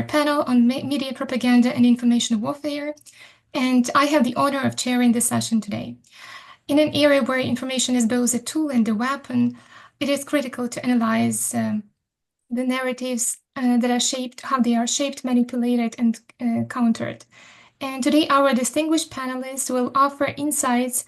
panel on media propaganda and information warfare, and I have the honor of chairing this session today. In an era where information is both a tool and a weapon, it is critical to analyze the narratives that are shaped, how they are shaped, manipulated, and countered. And today, our distinguished panelists will offer insights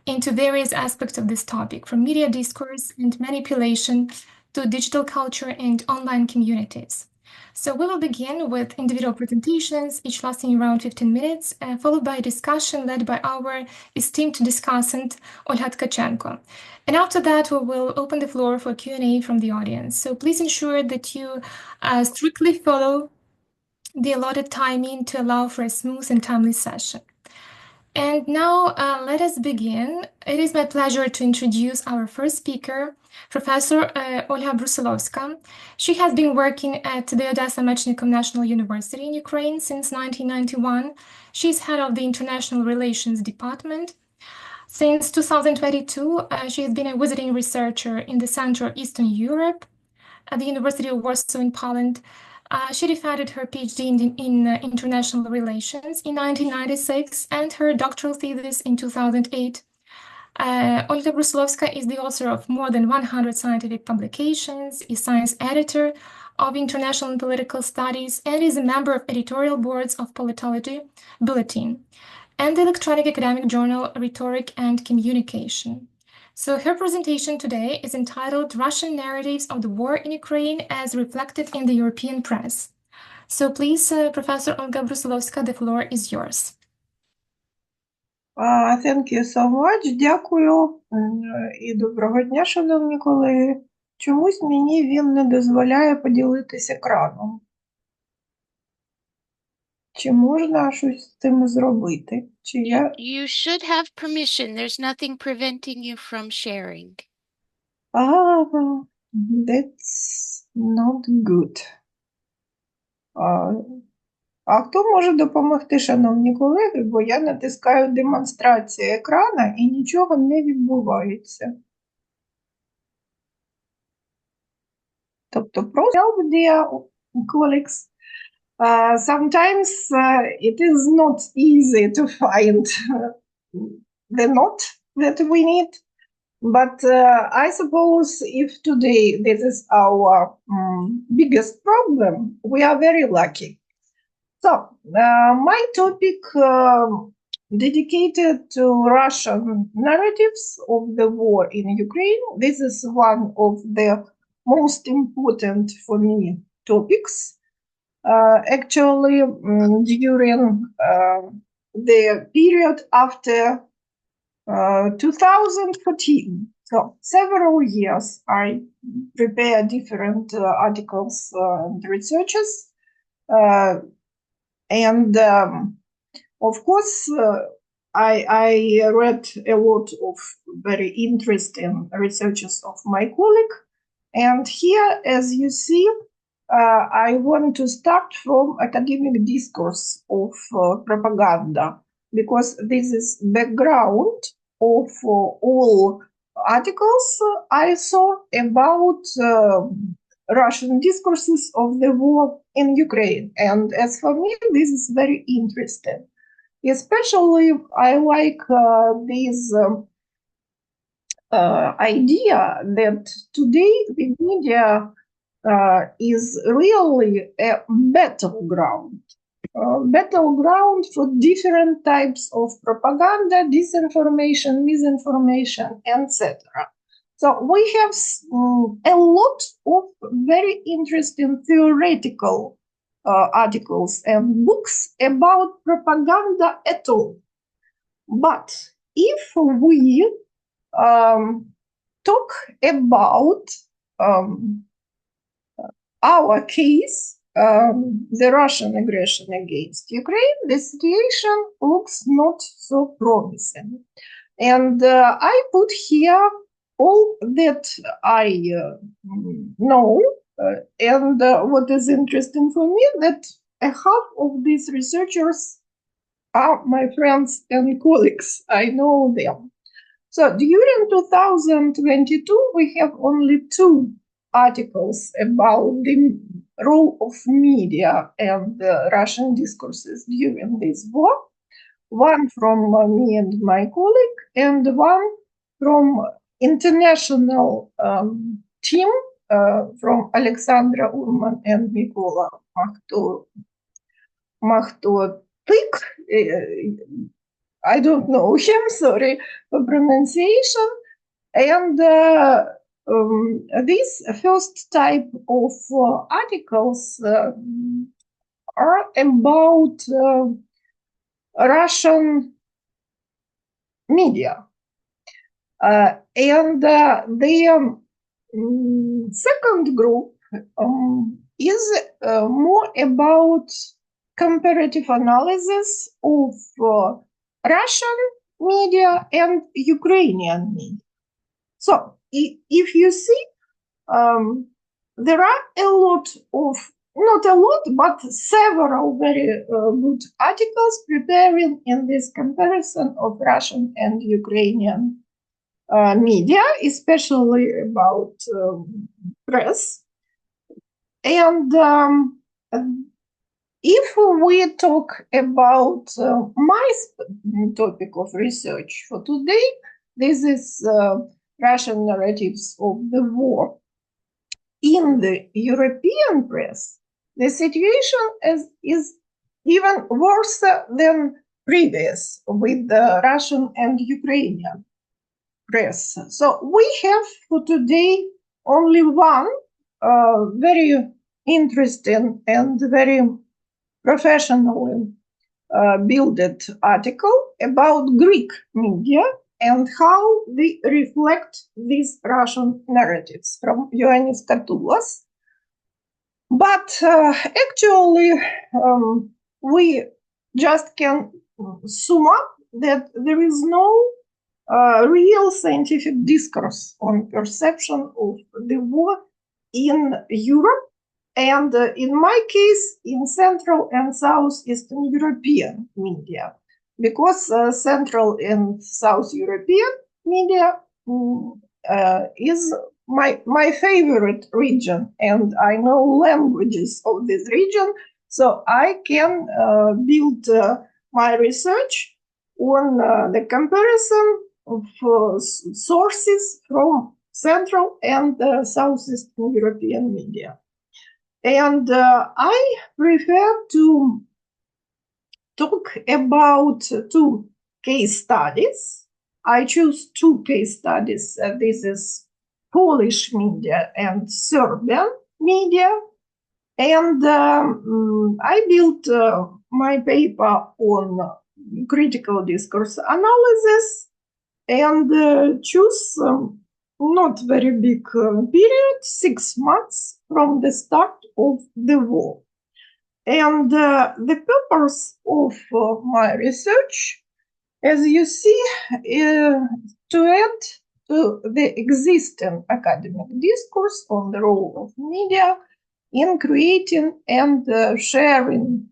into various aspects of this topic, from media discourse and manipulation to digital culture and online communities. So we will begin with individual presentations, each lasting around 15 minutes, followed by a discussion led by our esteemed discussant, Olha Tkachenko. And after that, we will open the floor for Q&A from the audience. So please ensure that you strictly follow the allotted timing to allow for a smooth and timely session. And now let us begin. It is my pleasure to introduce our first speaker, Professor Olha Brusilovska. She has been working at the Odessa Mechnikov National University in Ukraine since 1991. She's head of the International Relations Department. Since 2022, she has been a visiting researcher in the Central Eastern Europe at the University of Warsaw in Poland. She defended her PhD in international relations in 1996 and her doctoral thesis in 2008. Olga Brusilovska is the author of more than 100 scientific publications, is science editor of International and Political Studies, and is a member of editorial boards of Politology Bulletin and the electronic academic journal Rhetoric and Communication. So her presentation today is entitled Russian Narratives of the War in Ukraine as Reflected in the European Press. So please, Professor Olga Brusilovska, the floor is yours. Thank you so much. Дякую і доброго дня, шановні колеги. Чомусь мені він не дозволяє поділитись екраном. Чи можна щось з цим зробити? Чи я... You should have permission. There's nothing preventing you from sharing. That's not good. А хто може допомогти, шановні колеги, бо я натискаю демонстрацію екрана і нічого не відбувається. Тобто просто dear colleagues, sometimes it is not easy to find the note that we need, but I suppose if today this is our biggest problem, we are very lucky. So, my topic dedicated to Russian narratives of the war in Ukraine. This is one of the most important for me topics. Actually, during the period after 2014, so several years, I prepare different articles and researches. And of course, I read a lot of very interesting researches of my colleague. And here, as you see, I want to start from academic discourse of propaganda, because this is background of all articles I saw about Russian discourses of the war in Ukraine. And as for me, this is very interesting. Especially, I like this idea that today the media is really a battleground. Battleground for different types of propaganda, disinformation, misinformation, etc. So we have a lot of very interesting theoretical articles and books about propaganda at all. But if we talk about our case, the Russian aggression against Ukraine, the situation looks not so promising. And I put here all that I know, and what is interesting for me, that a half of these researchers are my friends and colleagues. I know them. So during 2022, we have only 2 articles about the role of media and Russian discourses during this war. One from me and my colleague, and one from international team from Alexandra Urman and Mykola Makhtotyk. I don't know him, sorry for pronunciation. And this first type of articles are about Russian media. And the second group is more about comparative analysis of Russian media and Ukrainian media. So if you see, there are a lot of, not a lot, but several very good articles preparing in this comparison of Russian and Ukrainian media, especially about press. And if we talk about my topic of research for today, this is Russian narratives of the war. In the European press, the situation is even worse than previous with the Russian and Ukrainian press. So we have for today only one very interesting and very professionally built article about Greek media and how they reflect these Russian narratives from Ioannis Katoulas. But actually, we just can sum up that there is no real scientific discourse on perception of the war in Europe, and in my case, in Central and Southeastern European media, because Central and South European media is my favorite region, and I know languages of this region, so I can build my research on the comparison of sources from Central and Southeastern European media. And I prefer to talk about two case studies. I choose two case studies. This is Polish media and Serbian media. And I built my paper on critical discourse analysis and choose not very big period, 6 months from the start of the war. And the purpose of my research, as you see, to add to the existing academic discourse on the role of media in creating and sharing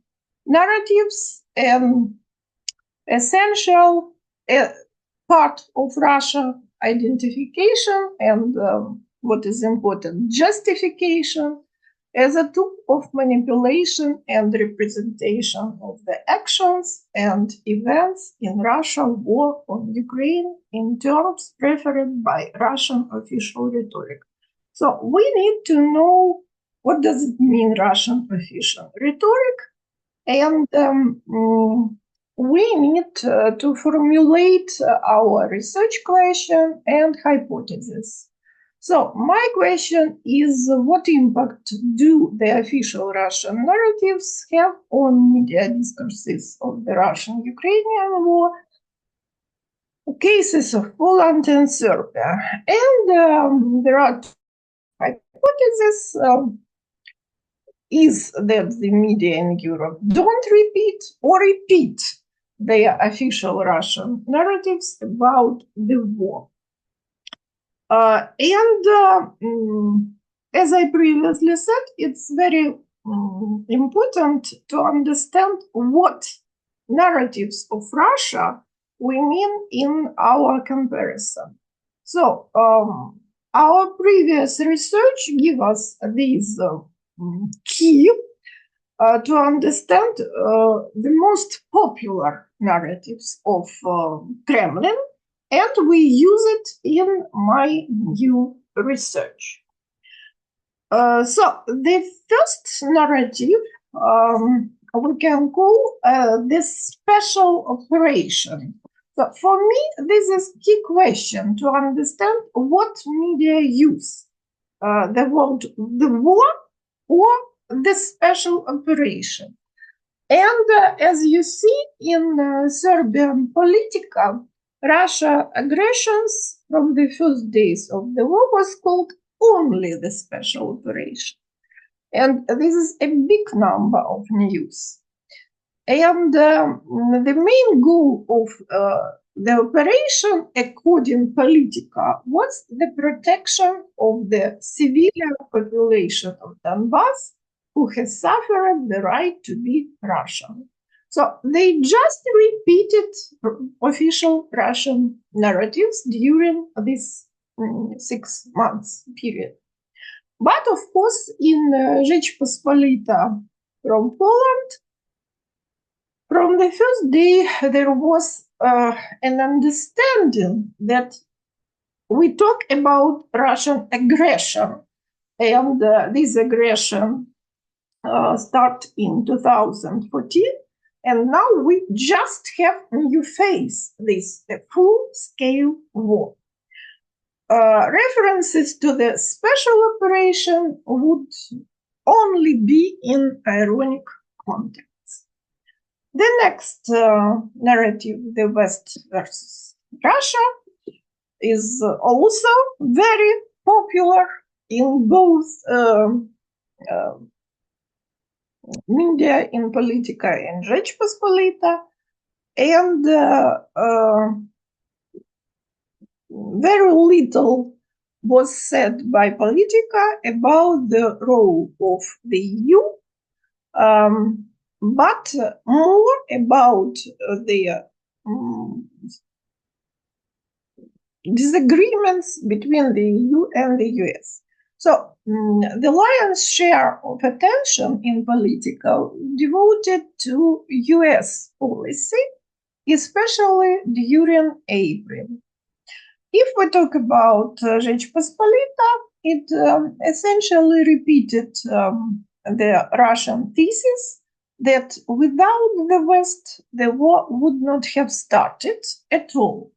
narratives and essential part of Russia identification and what is important, justification as a tool of manipulation and representation of the actions and events in Russian war on Ukraine in terms preferred by Russian official rhetoric. So we need to know what does it mean, Russian official rhetoric, and we need to formulate our research question and hypothesis. So my question is, what impact do the official Russian narratives have on media discourses of the Russian-Ukrainian war, cases of Poland and Serbia? And there are two hypotheses. Is that the media in Europe don't repeat or repeat their official Russian narratives about the war. As I previously said, it's very important to understand what narratives of Russia we mean in our comparison. So our previous research gives us these key to understand the most popular narratives of Kremlin, and we use it in my new research. So the first narrative we can call this special operation. So for me, this is key question to understand what media use the word the war or the special operation. And as you see in Serbian Politica, Russia aggressions from the first days of the war was called only the special operation. And this is a big number of news. And the main goal of the operation, according Politica, was the protection of the civilian population of Donbass, who has suffered the right to be Russian. So they just repeated official Russian narratives during this 6 months period. But of course, in Rzecz Pospolita from Poland, from the first day, there was an understanding that we talk about Russian aggression, and this aggression started in 2014, and now we just have you face this full-scale war. References to the special operation would only be in ironic context. The next narrative, the West versus Russia, is also very popular in both media, in Politica and Rzecz Pospolita, and very little was said by Politica about the role of the EU, but more about the disagreements between the EU and the US. So the lion's share of attention in Politica devoted to US policy, especially during April. If we talk about Rzecz Pospolita, it essentially repeated the Russian thesis that without the West, the war would not have started at all.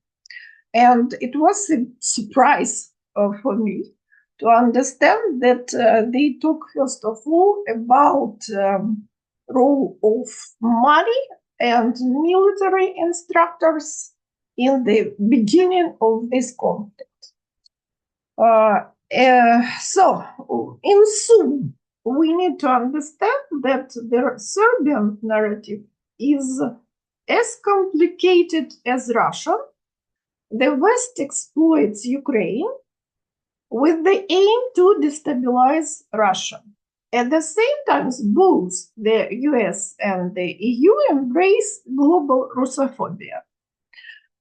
And it was a surprise for me to understand that they talk, first of all, about role of money and military instructors in the beginning of this conflict. So, in sum, we need to understand that the Serbian narrative is as complicated as Russian. The West exploits Ukraine with the aim to destabilize Russia. At the same time, both the US and the EU embrace global Russophobia.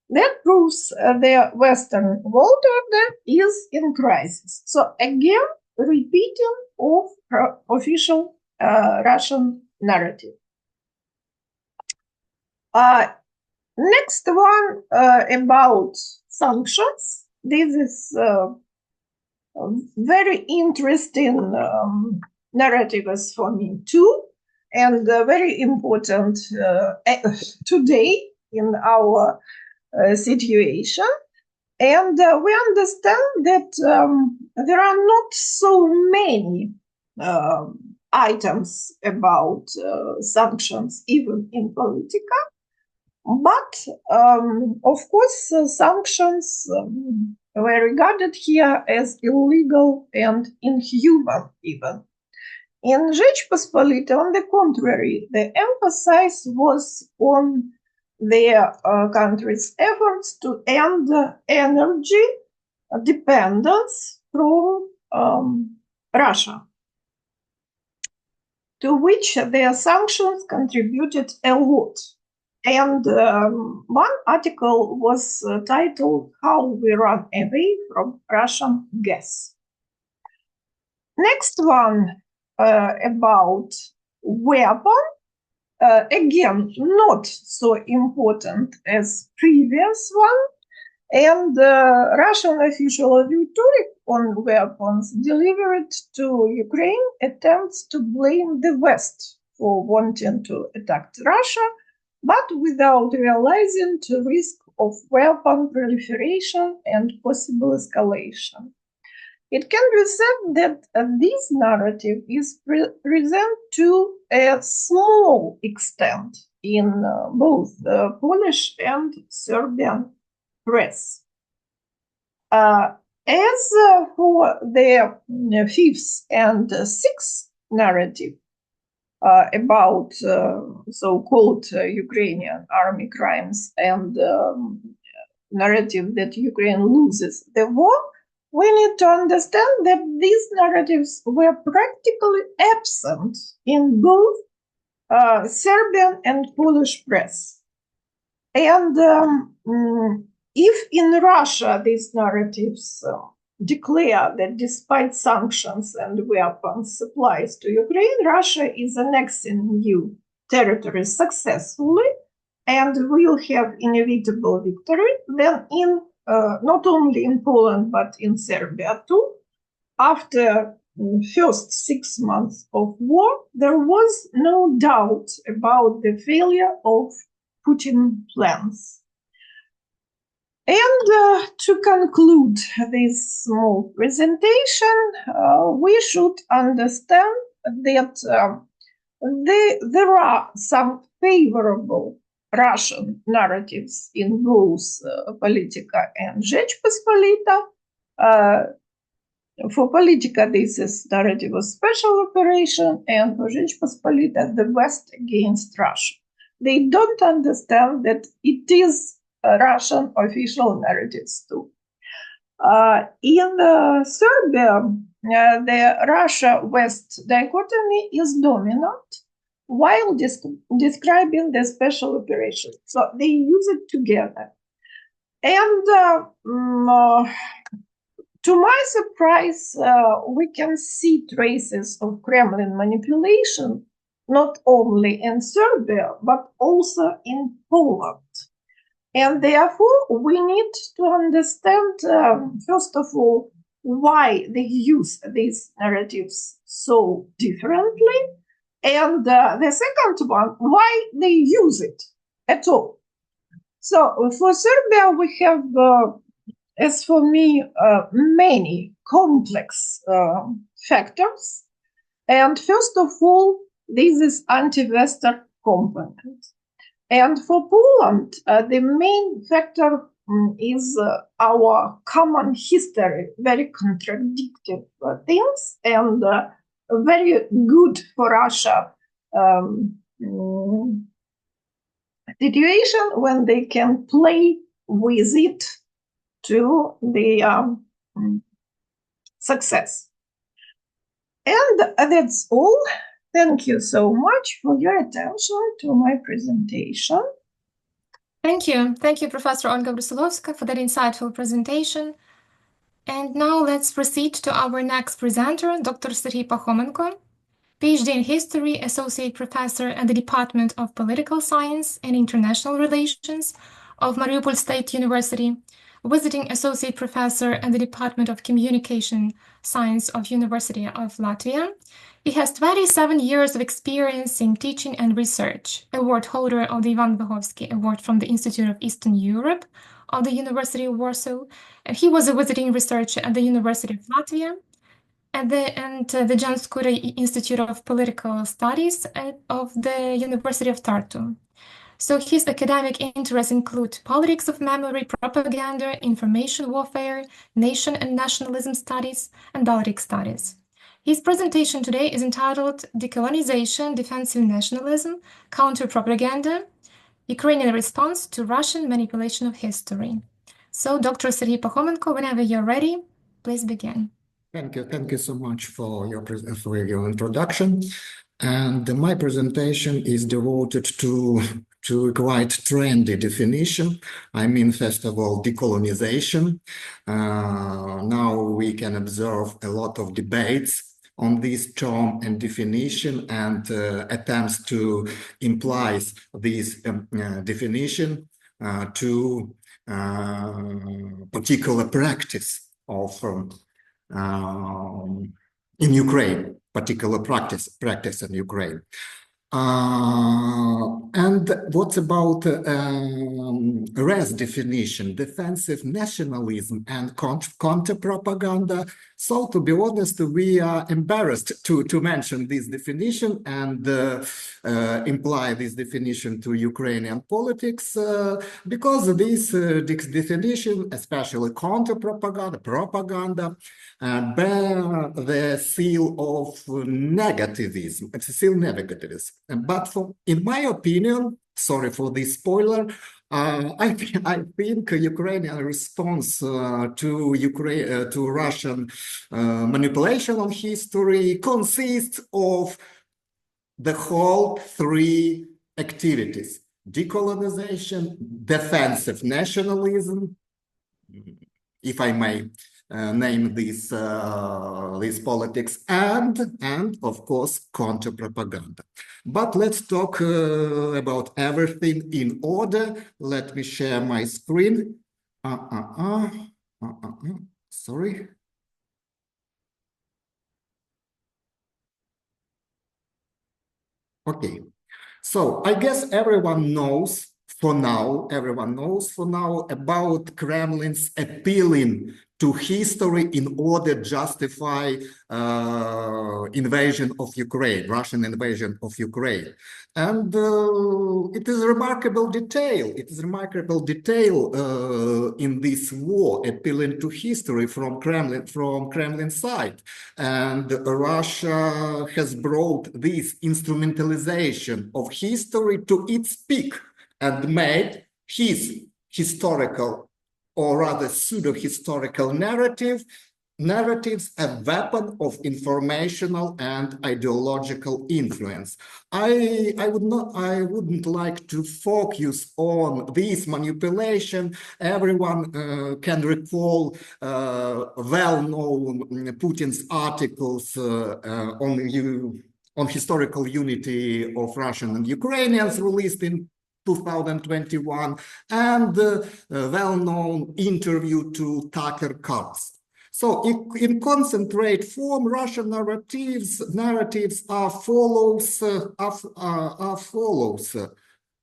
That proves the Western world order is in crisis. So again, repeating of official Russian narrative. Next one about sanctions. This is very interesting narrative for me too, and very important today in our situation. And we understand that there are not so many items about sanctions, even in Politica. But of course, sanctions were regarded here as illegal and inhuman even. In Rzecz Pospolita, on the contrary, the emphasis was on the country's efforts to end energy dependence from Russia, to which their sanctions contributed a lot. And one article was titled "How We Run Away from Russian Gas." Next one about weapon, again, not so important as previous one. And Russian official rhetoric on weapons delivered to Ukraine attempts to blame the West for wanting to attack Russia, but without realizing the risk of weapon proliferation and possible escalation. It can be said that this narrative is present to a small extent in both Polish and Serbian press. As for the fifth and sixth narrative about so-called Ukrainian army crimes and narrative that Ukraine loses the war, we need to understand that these narratives were practically absent in both Serbian and Polish press. And if in Russia these narratives declare that despite sanctions and weapons supplies to Ukraine, Russia is annexing new territories successfully and will have inevitable victory, then in not only in Poland but in Serbia too, after first 6 months of war, there was no doubt about the failure of Putin plans. And to conclude this small presentation, we should understand that there are some favorable Russian narratives in both Politica and Rzeczpospolita. For Politica, this is narrative of special operation, and for Rzeczpospolita, the West against Russia. They don't understand that it is Russian official narratives too. In Serbia, the Russia-West dichotomy is dominant while describing the special operation. So they use it together. And to my surprise, we can see traces of Kremlin manipulation not only in Serbia, but also in Poland. And therefore, we need to understand, first of all, why they use these narratives so differently. And the second one, why they use it at all. So for Serbia, we have, as for me, many complex factors. And first of all, this is anti-Western component. And for Poland, the main factor is our common history, very contradictory things, and very good for Russia situation when they can play with it to the success. And that's all. Thank you so much for your attention to my presentation. Thank you. Thank you, Professor Olga Brusilovska, for that insightful presentation. And now let's proceed to our next presenter, Dr. Serhiy Pakhomenko, PhD in History, Associate Professor at the Department of Political Science and International Relations of Mariupol State University, Visiting Associate Professor at the Department of Communication Science of University of Latvia. He has 27 years of experience in teaching and research, award holder of the Ivan Vyhovsky Award from the Institute of Eastern Europe of the University of Warsaw, and he was a visiting researcher at the University of Latvia and the Jan Skura Institute of Political Studies of the University of Tartu. So his academic interests include politics of memory, propaganda, information warfare, nation and nationalism studies, and Baltic studies. His presentation today is entitled Decolonization, Defensive Nationalism, Counter-Propaganda, Ukrainian Response to Russian Manipulation of History. So, Dr. Serhiy Pakhomenko, whenever you're ready, please begin. Thank you so much for your introduction. And my presentation is devoted to a quite trendy definition. I mean, first of all, decolonization. Now we can observe a lot of debates on this term and definition and attempts to imply this definition to particular practice of in Ukraine, particular practice in Ukraine. And what about RES definition, defensive nationalism and counter-propaganda? So to be honest, we are embarrassed to mention this definition and imply this definition to Ukrainian politics because this definition, especially counter-propaganda, propaganda, bear the seal of negativism. It's a seal negativism. But in my opinion, sorry for this spoiler, I think Ukrainian response to Russian manipulation of history consists of the whole three activities: decolonization, defensive nationalism, if I may name these politics, and of course counter-propaganda. But let's talk about everything in order. Let me share my screen. Sorry. Okay, so I guess everyone knows for now about Kremlin's appealing to history in order to justify invasion of Ukraine, Russian invasion of Ukraine. And it is a remarkable detail. In this war, appealing to history from Kremlin side. And Russia has brought this instrumentalization of history to its peak and made his historical, or rather pseudo-historical narratives a weapon of informational and ideological influence. I wouldn't like to focus on this manipulation. Everyone can recall well-known Putin's articles on historical unity of Russian and Ukrainians released in 2021, and well-known interview to Tucker Carlson. So in concentrate form, Russian narratives are follows.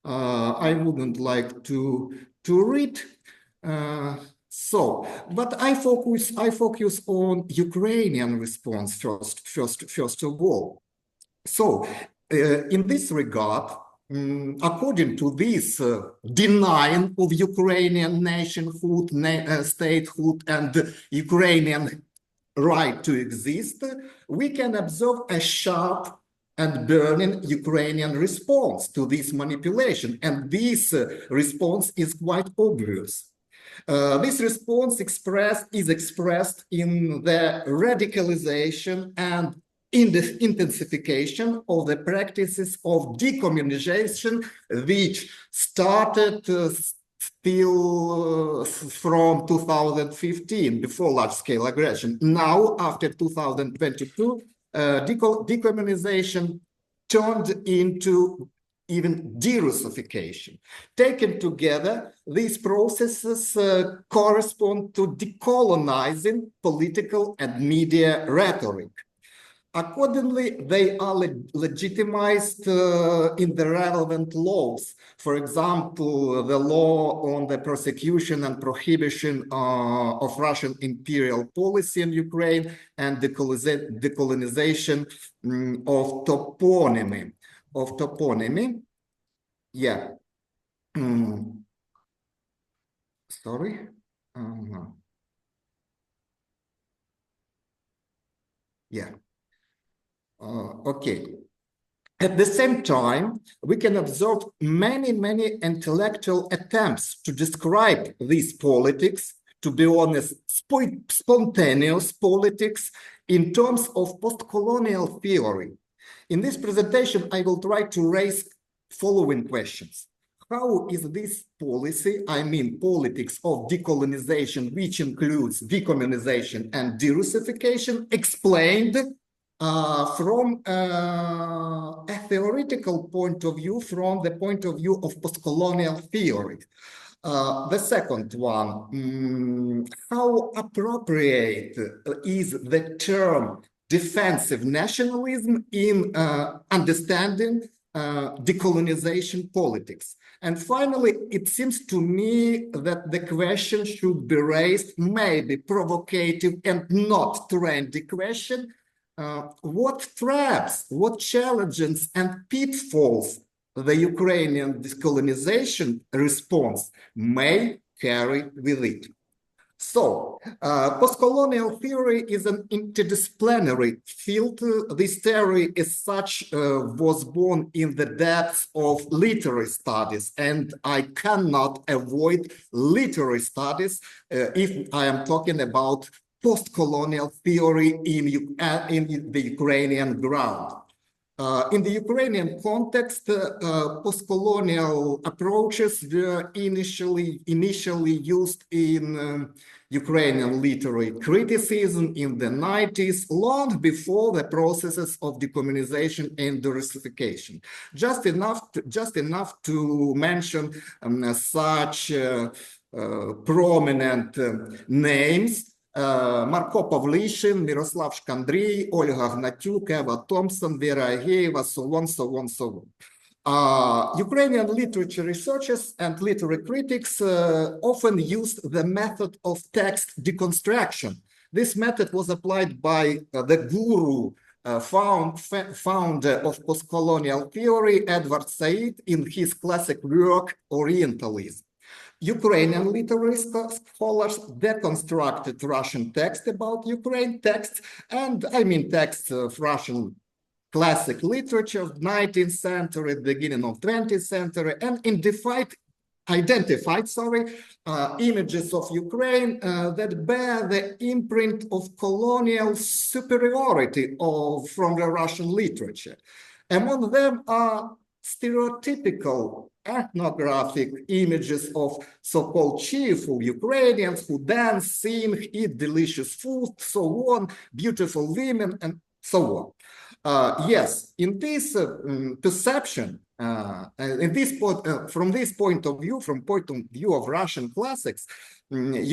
I wouldn't like to read. But I focus on Ukrainian response first of all. So in this regard, according to this denying of Ukrainian nationhood, statehood, and Ukrainian right to exist, we can observe a sharp and burning Ukrainian response to this manipulation. And this response is quite obvious. This response is expressed in the radicalization and in the intensification of the practices of decommunization, which started still from 2015, before large-scale aggression. Now, after 2022, decommunization turned into even de-Russification. Taken together, these processes correspond to decolonizing political and media rhetoric. Accordingly, they are legitimized in the relevant laws. For example, the law on the persecution and prohibition of Russian imperial policy in Ukraine and the decolonization of toponymy. Yeah. Sorry. Yeah. Okay. At the same time, we can observe many intellectual attempts to describe these politics, to be honest, spontaneous politics, in terms of post-colonial theory. In this presentation, I will try to raise following questions. How is this policy, I mean politics of decolonization, which includes decommunization and de-Russification, explained from a theoretical point of view, from the point of view of postcolonial theory. The second one, how appropriate is the term defensive nationalism in understanding decolonization politics? And finally, it seems to me that the question should be raised, maybe provocative and not trendy question, what traps, what challenges and pitfalls the Ukrainian decolonization response may carry with it. So, postcolonial theory is an interdisciplinary field. This theory as such was born in the depths of literary studies, and I cannot avoid literary studies if I am talking about postcolonial theory in the Ukrainian ground. In the Ukrainian context, postcolonial approaches were initially used in Ukrainian literary criticism in the 90s, long before the processes of decommunization and derussification. Just enough to mention such prominent names. Marko Pavlishin, Miroslav Shkandriy, Olga Gnatyuk, Eva Thompson, Vera Ageyeva, so on. Ukrainian literature researchers and literary critics often used the method of text deconstruction. This method was applied by the guru, founder of postcolonial theory, Edward Said, in his classic work, Orientalism. Ukrainian literary scholars deconstructed Russian text about Ukraine, texts, and I mean texts of Russian classic literature of 19th century, beginning of 20th century, and identified images of Ukraine that bear the imprint of colonial superiority from the Russian literature. Among them are stereotypical ethnographic images of so-called cheerful Ukrainians who dance, sing, eat delicious food, so on, beautiful women, and so on. Yes, in this perception, from this point of view, from point of view of Russian classics,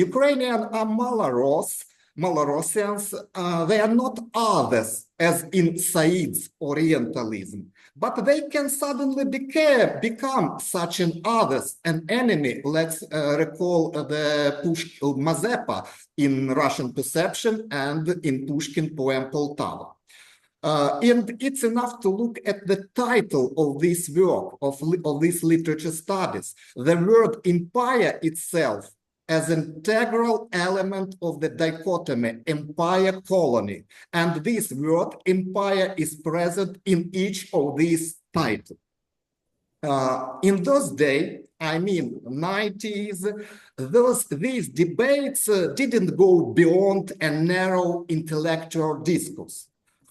Ukrainian are Malorossians, they are not others as in Said's Orientalism, but they can suddenly become such an others, an enemy. Let's recall the Mazepa in Russian perception and in Pushkin poem Poltava. And it's enough to look at the title of this work, of this literature studies. The word empire itself as an integral element of the dichotomy empire-colony. And this word empire is present in each of these titles. In those days, I mean 90s, these debates didn't go beyond a narrow intellectual discourse.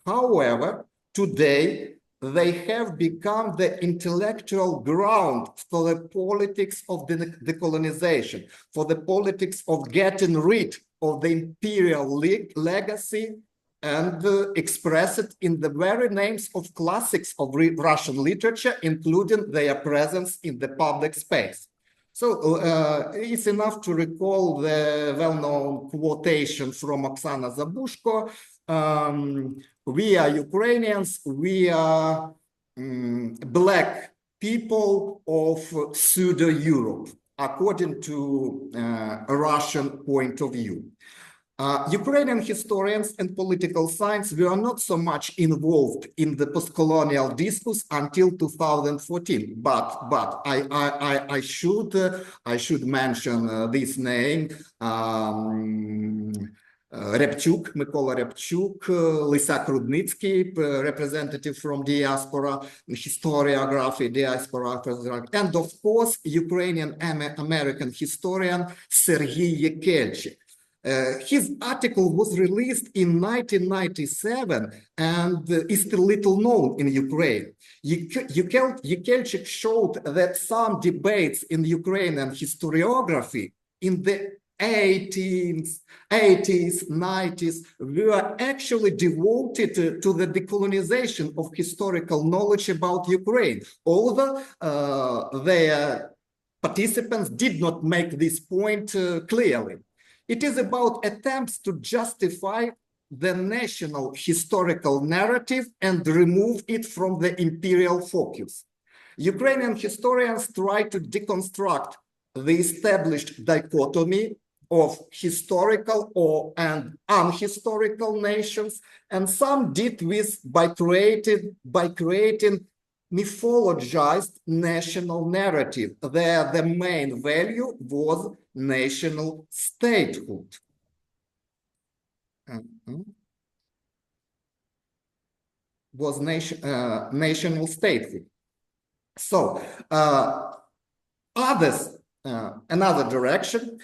However, today, they have become the intellectual ground for the politics of the decolonization, for the politics of getting rid of the imperial legacy and express it in the very names of classics of Russian literature, including their presence in the public space. So it's enough to recall the well-known quotation from Oksana Zabushko, we are Ukrainians, we are black people of pseudo-Europe, according to a Russian point of view. Ukrainian historians and political science were not so much involved in the post-colonial discourse until 2014. But I should mention this name. Repchuk, Mykola Repchuk, Lysak Rudnitsky, representative from diaspora, historiography, diaspora, and of course, Ukrainian American historian Sergei Yekelchik. His article was released in 1997 and is still little known in Ukraine. Yekelchik showed that some debates in Ukrainian historiography in the 80s, 90s were actually devoted to the decolonization of historical knowledge about Ukraine, although their participants did not make this point clearly. It is about attempts to justify the national historical narrative and remove it from the imperial focus. Ukrainian historians try to deconstruct the established dichotomy of historical and unhistorical nations, and some did this by creating mythologized national narrative, where the main value was national statehood. Was national statehood. So others, another direction,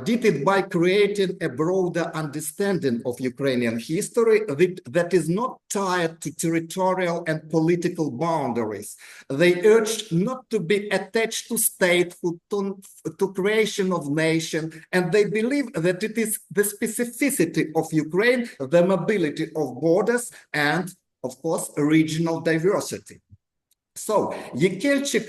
did it by creating a broader understanding of Ukrainian history that is not tied to territorial and political boundaries. They urged not to be attached to statehood, to creation of nation, and they believe that it is the specificity of Ukraine, the mobility of borders, and of course, regional diversity. So Yekelchik,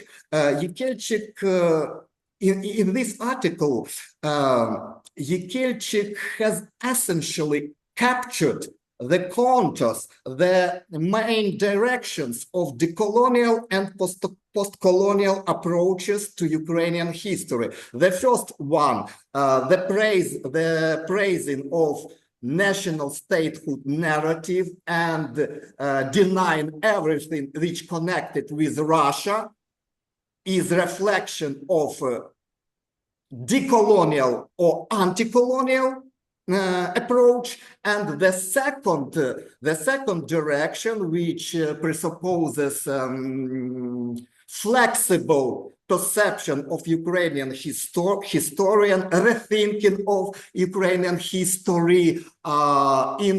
in this article, Yekelchik has essentially captured the contours, the main directions of decolonial and post-colonial approaches to Ukrainian history. The first one, the praising of national statehood narrative and denying everything which connected with Russia, is reflection of decolonial or anti-colonial approach. And the second direction, which presupposes flexible perception of Ukrainian historian, rethinking of Ukrainian history in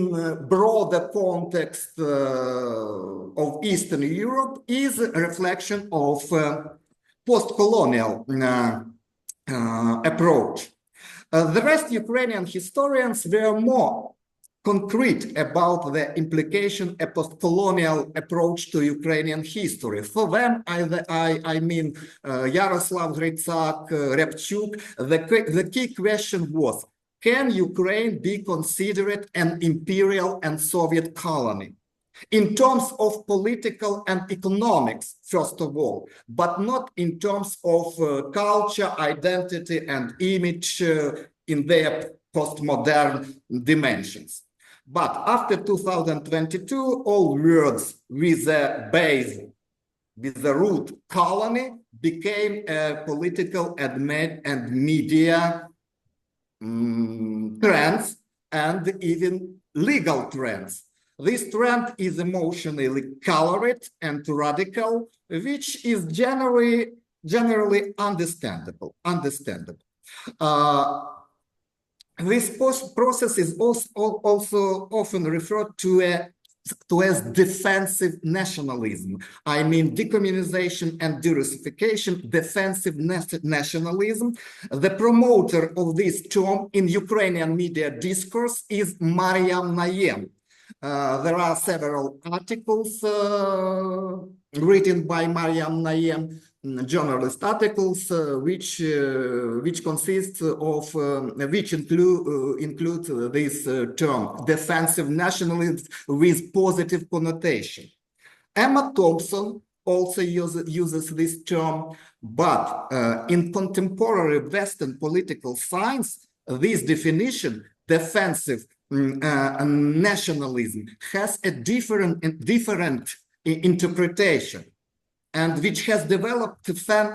broader context of Eastern Europe, is a reflection of post-colonial approach. The rest Ukrainian historians were more concrete about the implication a post-colonial approach to Ukrainian history. For them, I mean Yaroslav Gritsak, Repchuk, the key question was, can Ukraine be considered an imperial and Soviet colony? In terms of political and economics, first of all, but not in terms of culture, identity, and image in their postmodern dimensions. But after 2022, all words with a base, with the root colony, became political and media trends and even legal trends. This trend is emotionally colored and radical, which is generally understandable. This process is also often referred to as defensive nationalism. I mean, decommunization and derussification, defensive nationalism. The promoter of this term in Ukrainian media discourse is Maryam Nayem. There are several articles written by Maryam Nayem, journalist articles, which consist of, which include this term, defensive nationalism with positive connotation. Emma Thompson also uses this term, but in contemporary Western political science, this definition, defensive nationalism, has a different interpretation, and which has developed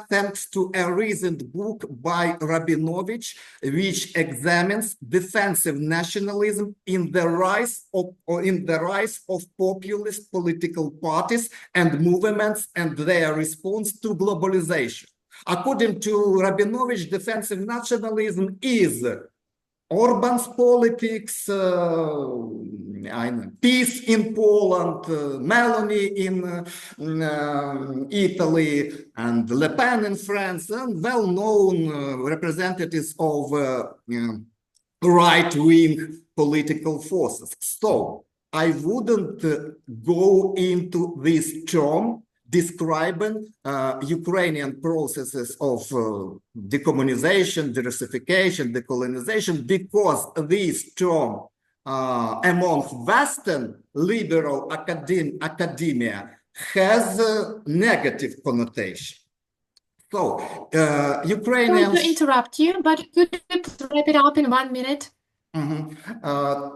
thanks to a recent book by Rabinovich, which examines defensive nationalism in the rise of populist political parties and movements and their response to globalization. According to Rabinovich, defensive nationalism is Orban's politics, peace in Poland, Meloni in Italy, and Le Pen in France, and well-known representatives of right-wing political forces. So I wouldn't go into this term describing Ukrainian processes of decommunization, derussification, decolonization, because this term among Western liberal academia has a negative connotation. So Ukrainians... Sorry to interrupt you, but could you wrap it up in 1 minute?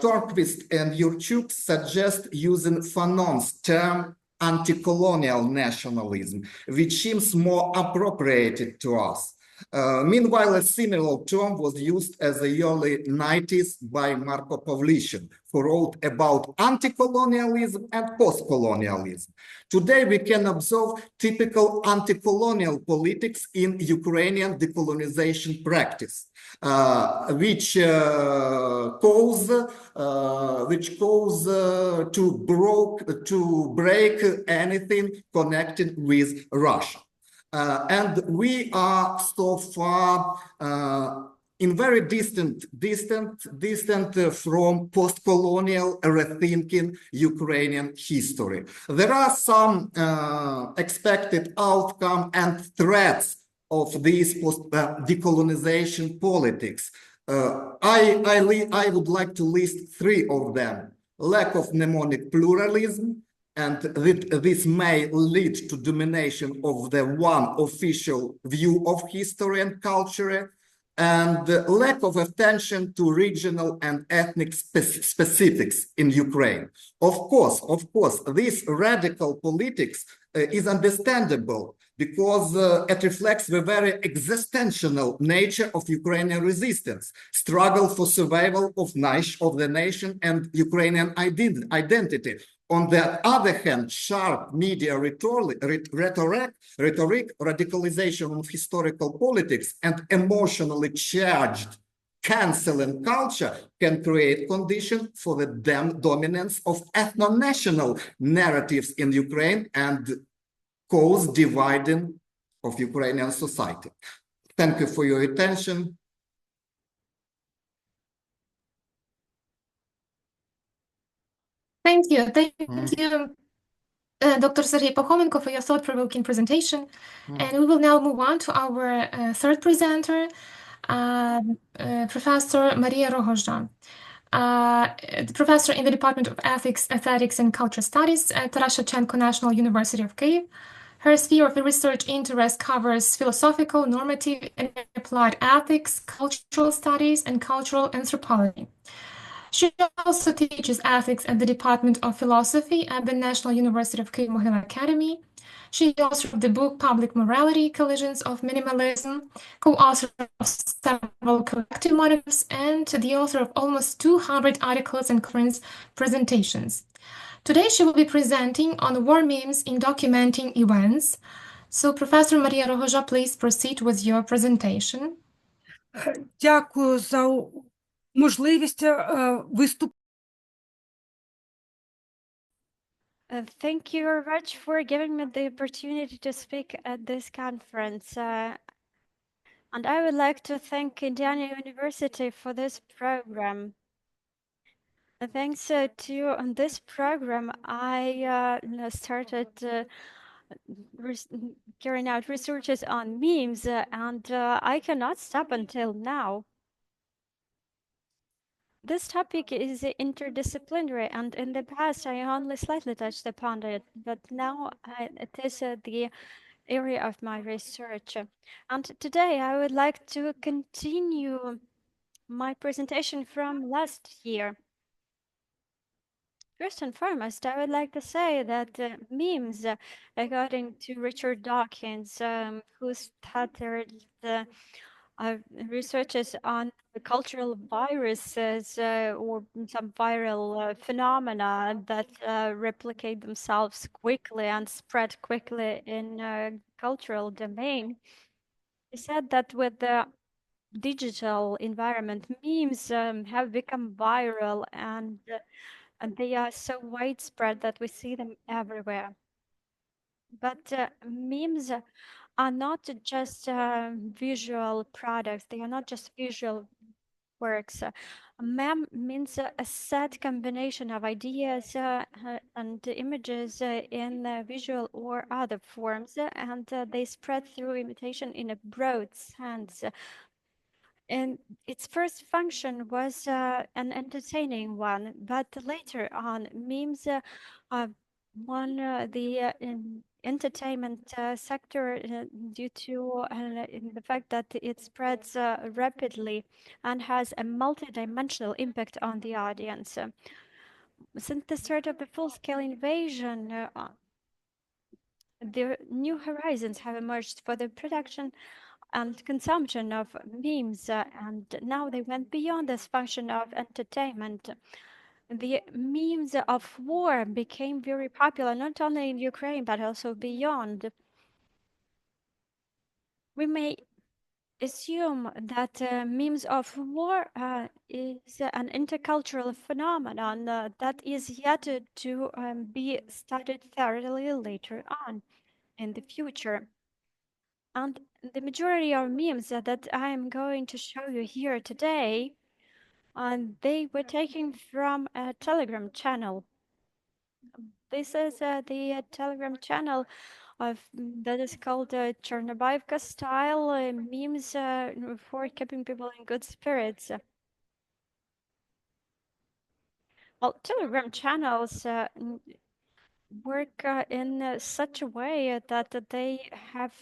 Tornquist and Yurchuk suggest using Fanon's term anti-colonial nationalism, which seems more appropriate to us. Meanwhile, a similar term was used as the early 90s by Marko Pavlyushin, who wrote about anti-colonialism and post-colonialism. Today, we can observe typical anti-colonial politics in Ukrainian decolonization practice, which calls to break anything connected with Russia. And we are so far in very distant from post-colonial rethinking Ukrainian history. There are some expected outcome and threats of these decolonization politics. I would like to list 3 of them: lack of mnemonic pluralism, and this may lead to domination of the one official view of history and culture, and lack of attention to regional and ethnic specifics in Ukraine. Of course, this radical politics is understandable because it reflects the very existential nature of Ukrainian resistance, struggle for survival of the nation and Ukrainian identity. On the other hand, sharp media rhetoric, radicalization of historical politics, and emotionally charged canceling culture can create conditions for the dominance of ethno-national narratives in Ukraine and cause dividing of Ukrainian society. Thank you for your attention. Thank you. Thank you, Dr. Sergei Pakhomenko, for your thought-provoking presentation. And we will now move on to our third presenter, Professor Maria Rohozha, professor in the Department of Ethics, Aesthetics, and Culture Studies at Taras Shevchenko National University of Kyiv. Her sphere of research interest covers philosophical, normative, and applied ethics, cultural studies, and cultural anthropology. She also teaches ethics at the Department of Philosophy at the National University of Kyiv-Mohyla Academy. She is the author of the book Public Morality, Collisions of Minimalism, co-author of several collective monographs, and the author of almost 200 articles and conference presentations. Today she will be presenting on war memes in documenting events. So, Professor Maria Rohozha, please proceed with your presentation. Дякую за можливість виступити. Thank you very much for giving me the opportunity to speak at this conference. And I would like to thank Indiana University for this program. Thanks to this program, I started carrying out researches on memes, and I cannot stop until now. This topic is interdisciplinary, and in the past I only slightly touched upon it, but now it is the area of my research. And today I would like to continue my presentation from last year. First and foremost, I would like to say that memes, according to Richard Dawkins, who started researches on the cultural viruses or some viral phenomena that replicate themselves quickly and spread quickly in cultural domain. He said that with the digital environment, memes have become viral and they are so widespread that we see them everywhere. But memes are not just visual products, they are not just visual works. A meme means a set combination of ideas and images in visual or other forms, and they spread through imitation in a broad sense. And its first function was an entertaining one, but later on, memes won the entertainment sector due to in the fact that it spreads rapidly and has a multidimensional impact on the audience. Since the start of the full-scale invasion, the new horizons have emerged for the production and consumption of memes, and now they went beyond this function of entertainment. The memes of war became very popular not only in Ukraine but also beyond. We may assume that memes of war is an intercultural phenomenon that is yet to be studied thoroughly later on in the future. And the majority of memes that I am going to show you here today, they were taken from a Telegram channel. This is the Telegram channel that is called Chernobyevka style memes for keeping people in good spirits. Well, Telegram channels work in such a way that they have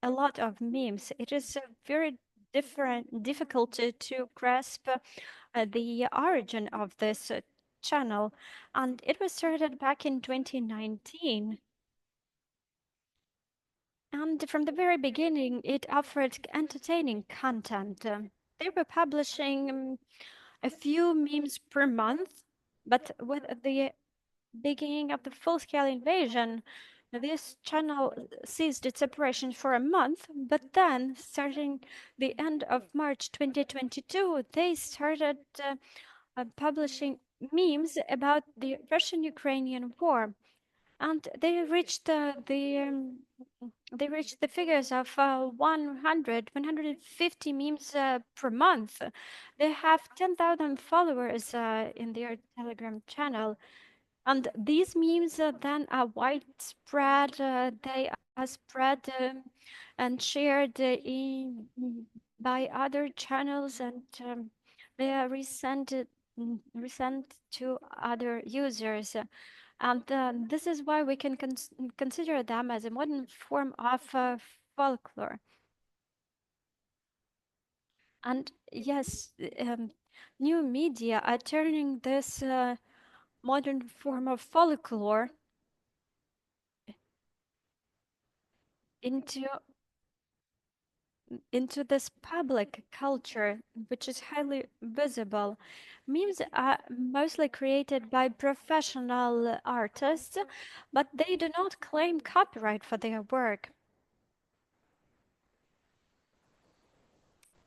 a lot of memes. It is very difficult to grasp the origin of this channel, and it was started back in 2019. And from the very beginning, it offered entertaining content. They were publishing a few memes per month, but with the beginning of the full-scale invasion, this channel ceased its operation for a month, but then, starting the end of March 2022, they started publishing memes about the Russian-Ukrainian war, and they reached the figures of 150 memes per month. They have 10,000 followers in their Telegram channel. And these memes then are widespread. They are spread and shared by other channels, and they are resent to other users. And this is why we can consider them as a modern form of folklore. And yes, new media are turning this modern form of folklore into this public culture, which is highly visible. Memes are mostly created by professional artists, but they do not claim copyright for their work.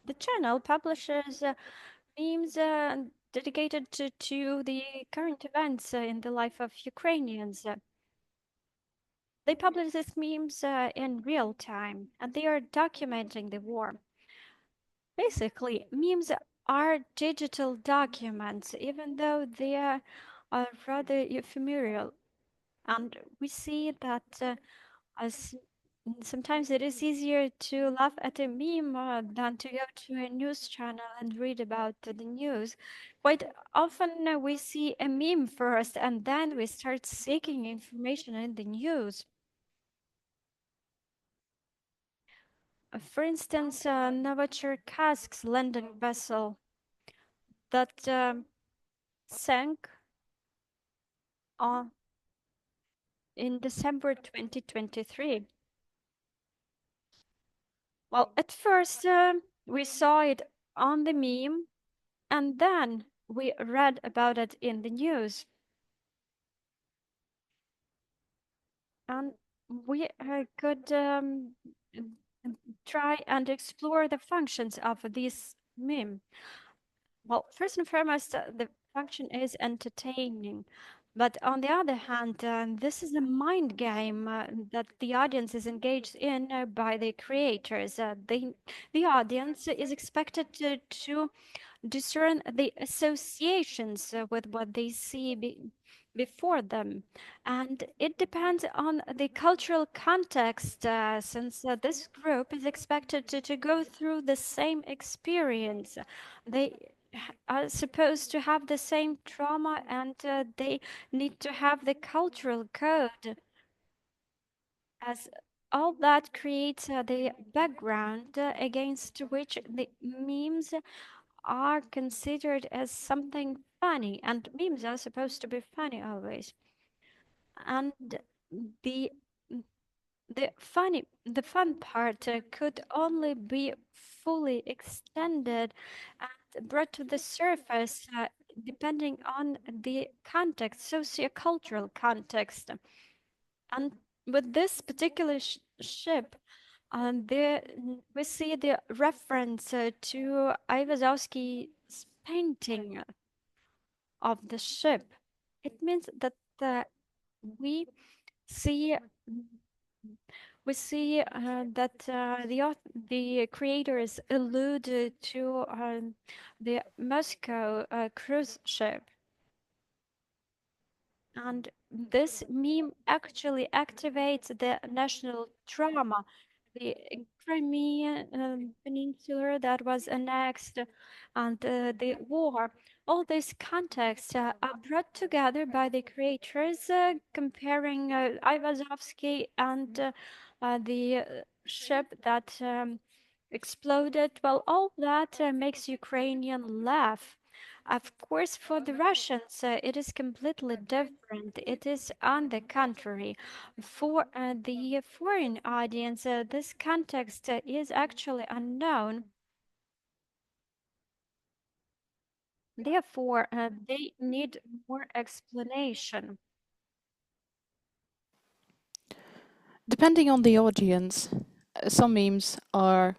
The channel publishes memes dedicated to the current events in the life of Ukrainians. They publish these memes in real time, and they are documenting the war. Basically, memes are digital documents, even though they are rather ephemeral. And we see that as sometimes it is easier to laugh at a meme than to go to a news channel and read about the news. Quite often we see a meme first and then we start seeking information in the news. For instance, Novocherkask's landing vessel that sank in December 2023. Well, at first we saw it on the meme, and then we read about it in the news. And we could try and explore the functions of this meme. Well, first and foremost, the function is entertaining. But on the other hand, this is a mind game that the audience is engaged in by the creators. The audience is expected to discern the associations with what they see before them. And it depends on the cultural context, since this group is expected to go through the same experience. They are supposed to have the same trauma, and they need to have the cultural code, as all that creates the background against which the memes are considered as something funny, and memes are supposed to be funny always. And the the fun part could only be fully extended and brought to the surface depending on the context, sociocultural context. And with this particular ship, we see the reference to Aiwazowski's painting of the ship. It means that we see that the creators allude to the Moscow cruise ship. And this meme actually activates the national trauma, the Crimean Peninsula that was annexed, and the war. All these contexts are brought together by the creators, comparing Aiwazowski and the ship that exploded. Well, all that makes Ukrainian laugh. Of course, for the Russians, it is completely different. It is on the contrary. For the foreign audience, this context is actually unknown. Therefore, they need more explanation. Depending on the audience, some memes are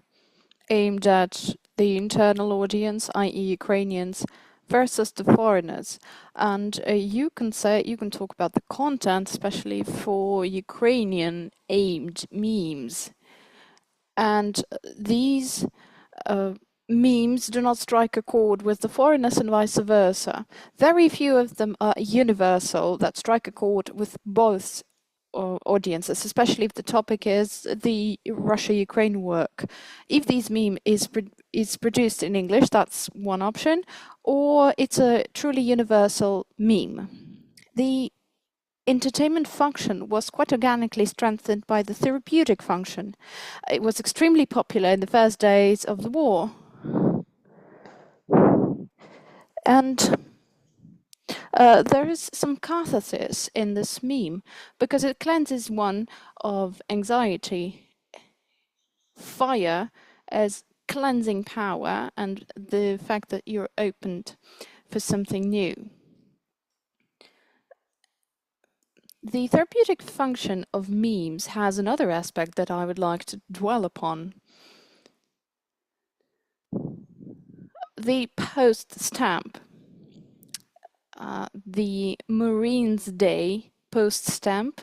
aimed at the internal audience, i.e. Ukrainians, versus the foreigners. And you can talk about the content, especially for Ukrainian aimed memes. And these memes do not strike a chord with the foreigners and vice versa. Very few of them are universal, that strike a chord with both audiences, especially if the topic is the Russia-Ukraine work. If this meme is produced in English, that's one option, or it's a truly universal meme. The entertainment function was quite organically strengthened by the therapeutic function. It was extremely popular in the first days of the war. And there is some catharsis in this meme because it cleanses one of anxiety, fire as cleansing power, and the fact that you're opened for something new. The therapeutic function of memes has another aspect that I would like to dwell upon. The post stamp. The Marines' Day post stamp.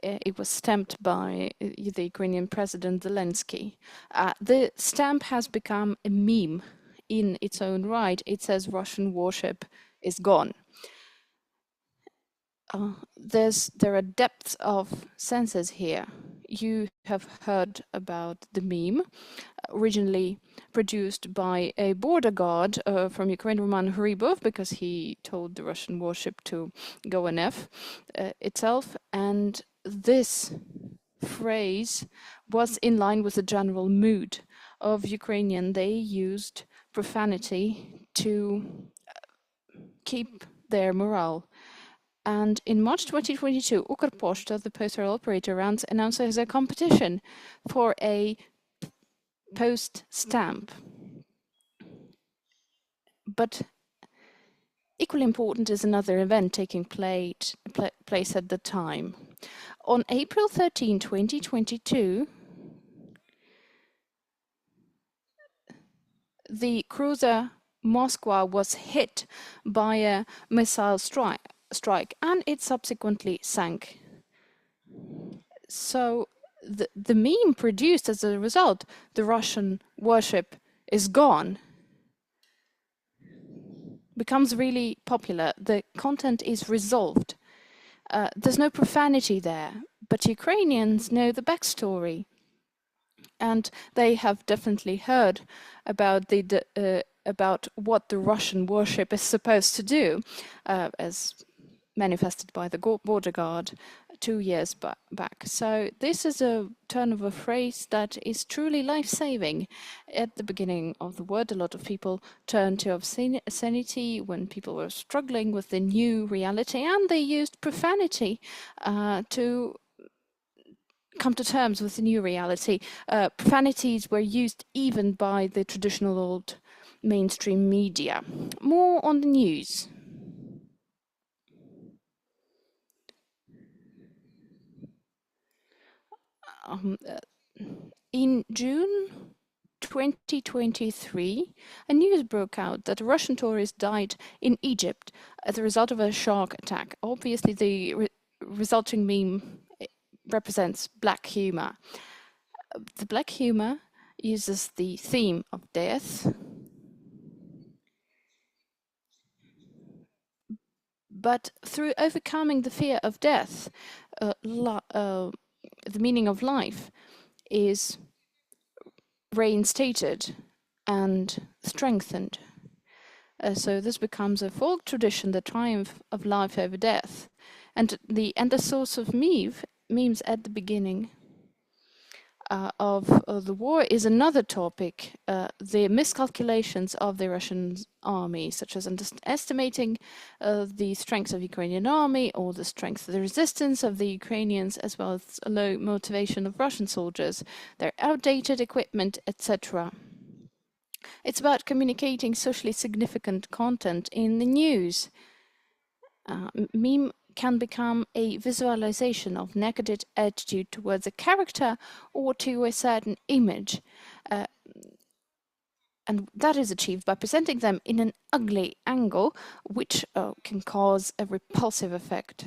It was stamped by the Ukrainian President Zelensky. The stamp has become a meme in its own right. It says Russian warship is gone. There are depths of senses here. You have heard about the meme, originally produced by a border guard from Ukraine, Roman Hribov, because he told the Russian warship to go on F itself. And this phrase was in line with the general mood of Ukrainian. They used profanity to keep their morale. And in March 2022, Ukrposhta, the postal operator, announces a competition for a post stamp. But equally important is another event taking place at the time. On April 13, 2022, the cruiser Moskva was hit by a missile strike and it subsequently sank. So the meme produced as a result, the Russian warship is gone, becomes really popular. The content is resolved. There's no profanity there, but Ukrainians know the backstory. And they have definitely heard about about what the Russian warship is supposed to do, as manifested by the border guard 2 years back. So this is a turn of a phrase that is truly life-saving. At the beginning of the word, a lot of people turned to obscenity when people were struggling with the new reality, and they used profanity to come to terms with the new reality. Profanities were used even by the traditional old mainstream media. More on the news. In June 2023, a news broke out that a Russian tourist died in Egypt as a result of a shark attack. Obviously, the resulting meme represents black humor. The black humor uses the theme of death, but through overcoming the fear of death, the meaning of life is reinstated and strengthened. So this becomes a folk tradition, the triumph of life over death. And the source of memes at the beginning of the war is another topic, the miscalculations of the Russian army, such as underestimating the strength of the Ukrainian army or the strength of the resistance of the Ukrainians, as well as a low motivation of Russian soldiers, their outdated equipment, etc. It's about communicating socially significant content in the news. Meme can become a visualization of negative attitude towards a character or to a certain image. And that is achieved by presenting them in an ugly angle, which can cause a repulsive effect.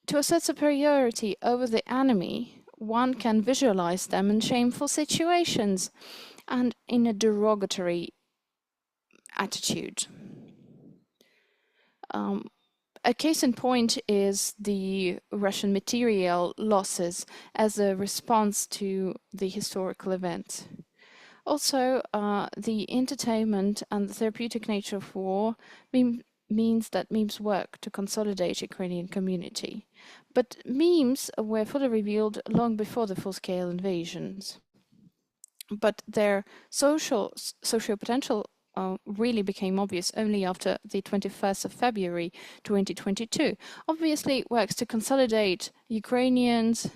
To assert superiority over the enemy, one can visualize them in shameful situations and in a derogatory attitude. A case in point is the Russian material losses as a response to the historical event. Also, the entertainment and the therapeutic nature of war means that memes work to consolidate Ukrainian community. But memes were fully revealed long before the full-scale invasions. But their social potential really became obvious only after the 21st of February 2022. Obviously, it works to consolidate Ukrainians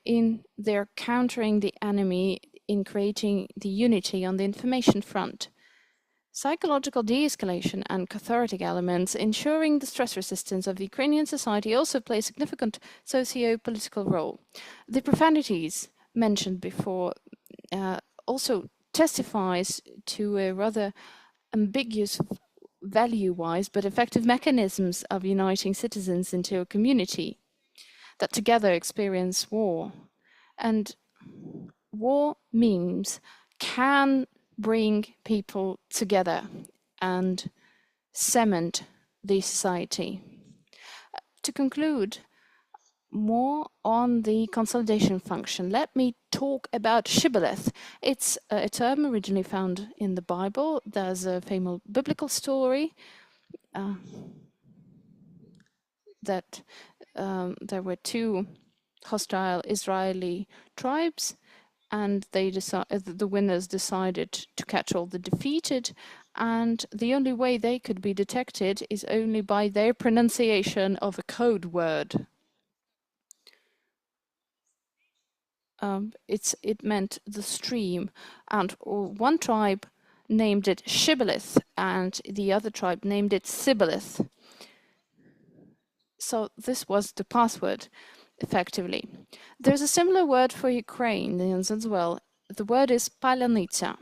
in their countering the enemy, in creating the unity on the information front. Psychological de-escalation and cathartic elements ensuring the stress resistance of the Ukrainian society also play a significant socio-political role. The profanities mentioned before also testifies to a rather ambiguous value-wise but effective mechanisms of uniting citizens into a community that together experience war. And war memes can bring people together and cement the society. To conclude, more on the consolidation function, let me talk about shibboleth. It's a term originally found in the Bible. There's a famous biblical story that there were two hostile Israeli tribes, and the winners decided to catch all the defeated, and the only way they could be detected is only by their pronunciation of a code word. It meant the stream, and one tribe named it Shibboleth, and the other tribe named it Sibboleth. So this was the password. effectively. There's a similar word for Ukrainians as well. The word is palyanytsia.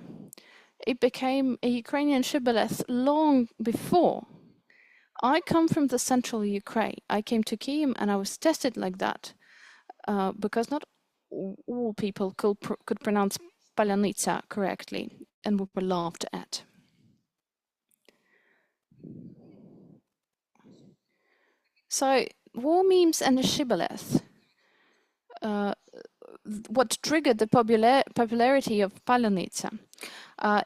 It became a Ukrainian shibboleth long before. I come from the central Ukraine. I came to Kyiv and I was tested like that because not all people could pronounce palyanytsia correctly and we were laughed at. So war memes and the shibboleth. What triggered the popularity of palyanytsia?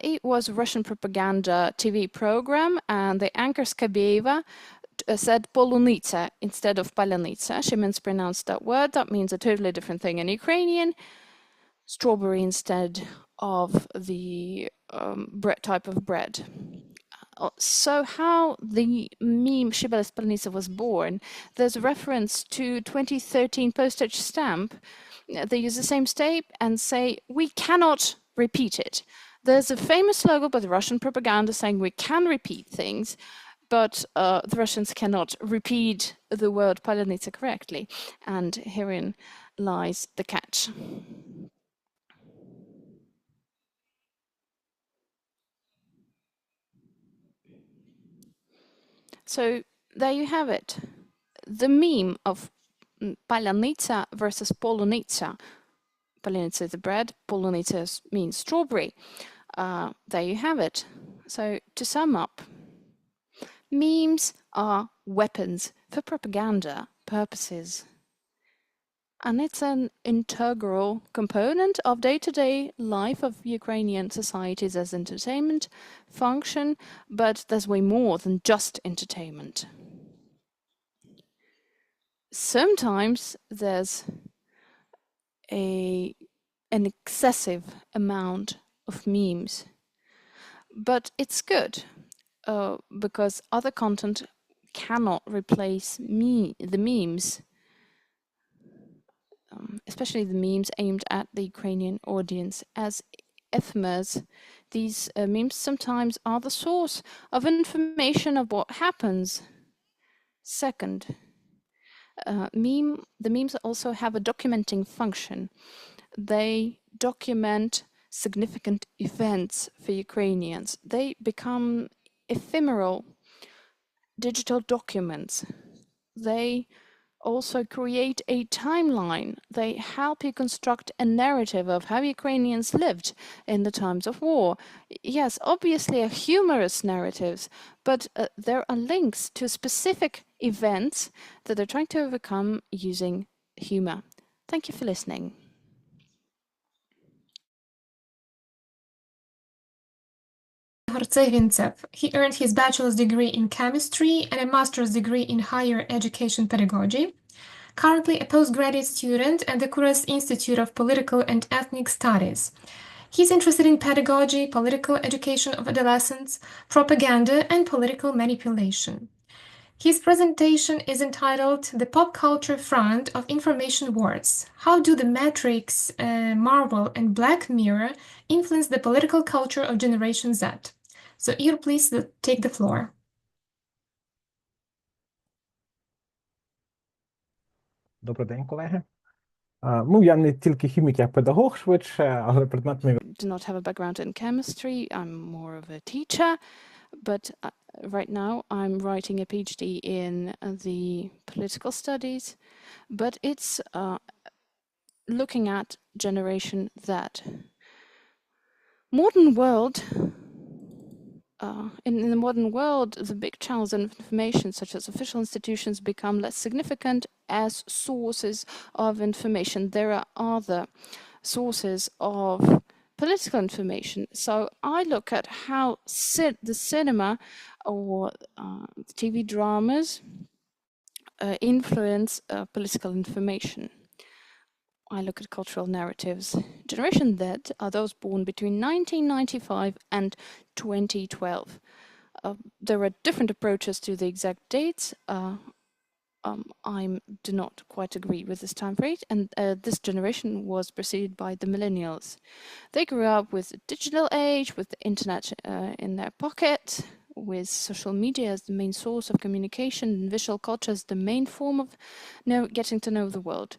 It was a Russian propaganda TV program, and the anchor Skabeeva said polunitsa instead of palyanytsia. She mispronounced that word. That means a totally different thing in Ukrainian. Strawberry instead of the type of bread. So how the meme shibboleth palyanytsia was born, there's a reference to 2013 postage stamp. They use the same stamp and say, we cannot repeat it. There's a famous logo by the Russian propaganda saying we can repeat things, but the Russians cannot repeat the word palyanytsia correctly. And herein lies the catch. So there you have it. The meme of palyanytsia versus polunitsa. Palyanytsia is the bread, polunitsa means strawberry. There you have it. So to sum up, memes are weapons for propaganda purposes. And it's an integral component of day-to-day life of Ukrainian societies as entertainment function, but there's way more than just entertainment. Sometimes there's an excessive amount of memes, but it's good because other content cannot replace the memes. Especially the memes aimed at the Ukrainian audience. As ephemeres, these memes sometimes are the source of information of what happens. Second, the memes also have a documenting function. They document significant events for Ukrainians. They become ephemeral digital documents. They also create a timeline. They help you construct a narrative of how Ukrainians lived in the times of war. Yes, obviously humorous narratives, but there are links to specific events that they're trying to overcome using humor. Thank you for listening. Igor Tsevintsev. He earned his bachelor's degree in chemistry and a master's degree in higher education pedagogy. Currently a postgraduate student at the Kuras Institute of Political and Ethnic Studies. He's interested in pedagogy, political education of adolescents, propaganda, and political manipulation. His presentation is entitled The Pop Culture Front of Information Wars. How do The Matrix, Marvel, and Black Mirror influence the political culture of Generation Z? So Igor, please take the floor. Добрий день, колеги. Ну, я не тільки хімік, я педагог швидше, але предмет мій... Do not have a background in chemistry. I'm more of a teacher, but right now I'm writing a PhD in the political studies, but it's looking at Generation Z. Modern world, in the modern world, the big channels of information, such as official institutions, become less significant as sources of information. There are other sources of political information. So I look at how the cinema or TV dramas influence political information. I look at cultural narratives. Generation Z are those born between 1995 and 2012. There are different approaches to the exact dates. I do not quite agree with this time frame, and this generation was preceded by the millennials. They grew up with the digital age, with the internet in their pocket, with social media as the main source of communication and visual culture as the main form of getting to know the world.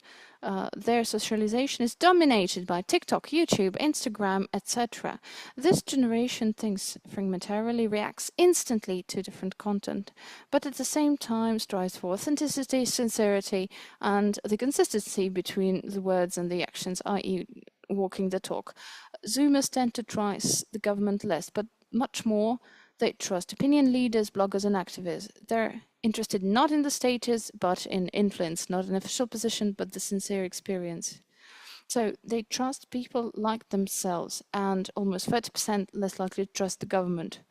Their socialization is dominated by TikTok, YouTube, Instagram, etc. This generation thinks fragmentarily, reacts instantly to different content, but at the same time strives for authenticity, sincerity, and the consistency between the words and the actions, i.e. walking the talk. Zoomers tend to trust the government less, but much more they trust opinion leaders, bloggers, and activists. They're interested not in the status, but in influence, not an official position, but the sincere experience. So they trust people like themselves, and almost 30% less likely to trust the government.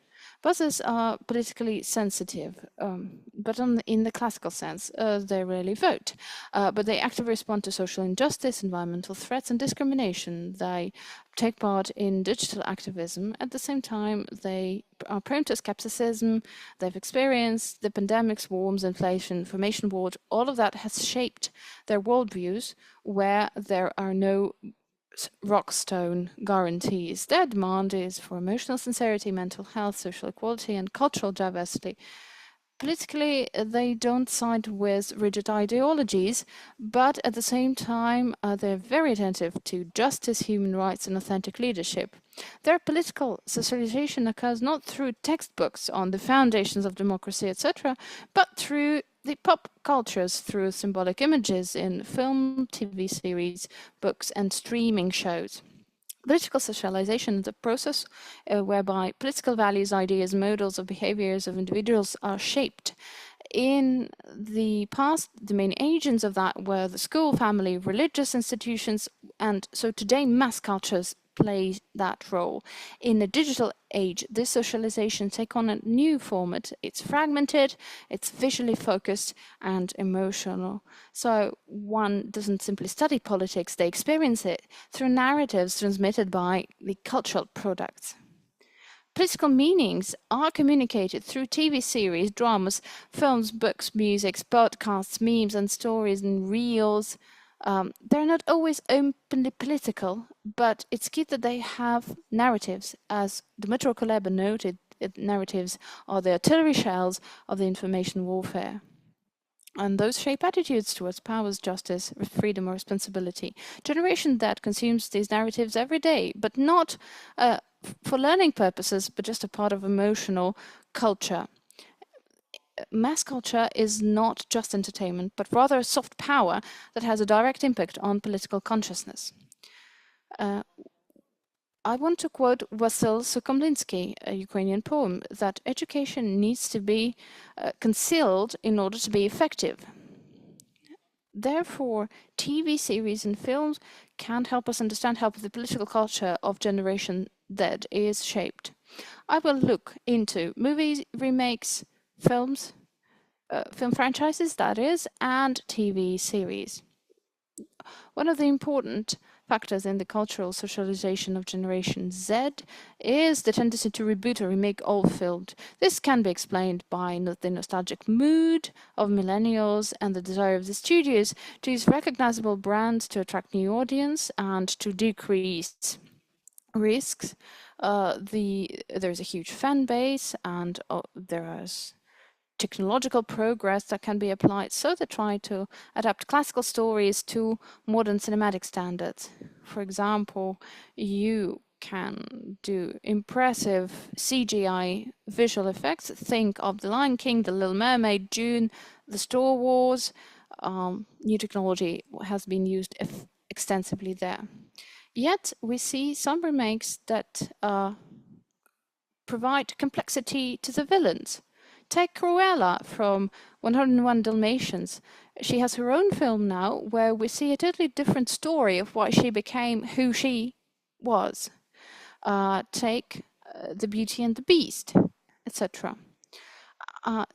Buzzers are politically sensitive, but in the classical sense, they rarely vote. But they actively respond to social injustice, environmental threats, and discrimination. They take part in digital activism. At the same time, they are prone to skepticism. They've experienced the pandemics, wars, inflation, information war. All of that has shaped their worldviews, where there are no rockstone guarantees. Their demand is for emotional sincerity, mental health, social equality, and cultural diversity. Politically, they don't side with rigid ideologies, but at the same time, they're very attentive to justice, human rights, and authentic leadership. Their political socialization occurs not through textbooks on the foundations of democracy, etc., but through the pop cultures, through symbolic images in film, TV series, books, and streaming shows. Political socialization is a process whereby political values, ideas, models of behaviors of individuals are shaped. In the past, the main agents of that were the school, family, religious institutions, and so today mass cultures play that role. In a digital age, this socialization takes on a new format. It's fragmented, it's visually focused and emotional. So one doesn't simply study politics, they experience it through narratives transmitted by the cultural products. Political meanings are communicated through TV series, dramas, films, books, music, podcasts, memes, and stories and reels. They're not always openly political, but it's key that they have narratives. As Dmytro Kuleba noted, narratives are the artillery shells of the information warfare. And those shape attitudes towards powers, justice, freedom, or responsibility. Generation that consumes these narratives every day, but not for learning purposes, but just a part of emotional culture. Mass culture is not just entertainment, but rather a soft power that has a direct impact on political consciousness. I want to quote Wasyl Sukhomlinsky, a Ukrainian poem, that education needs to be concealed in order to be effective. Therefore, TV series and films can help us understand how the political culture of Generation Z is shaped. I will look into movies, remakes, films, film franchises, that is, and TV series. One of the important factors in the cultural socialization of Generation Z is the tendency to reboot or remake old films. This can be explained by the nostalgic mood of millennials and the desire of the studios to use recognizable brands to attract new audience and to decrease risks. There's a huge fan base, and there is technological progress that can be applied, so they try to adapt classical stories to modern cinematic standards. For example, you can do impressive CGI visual effects. Think of The Lion King, The Little Mermaid, Dune, The Star Wars. New technology has been used extensively there. Yet we see some remakes that provide complexity to the villains. Take Cruella from 101 Dalmatians. She has her own film now where we see a totally different story of why she became who she was. Take The Beauty and the Beast, etc.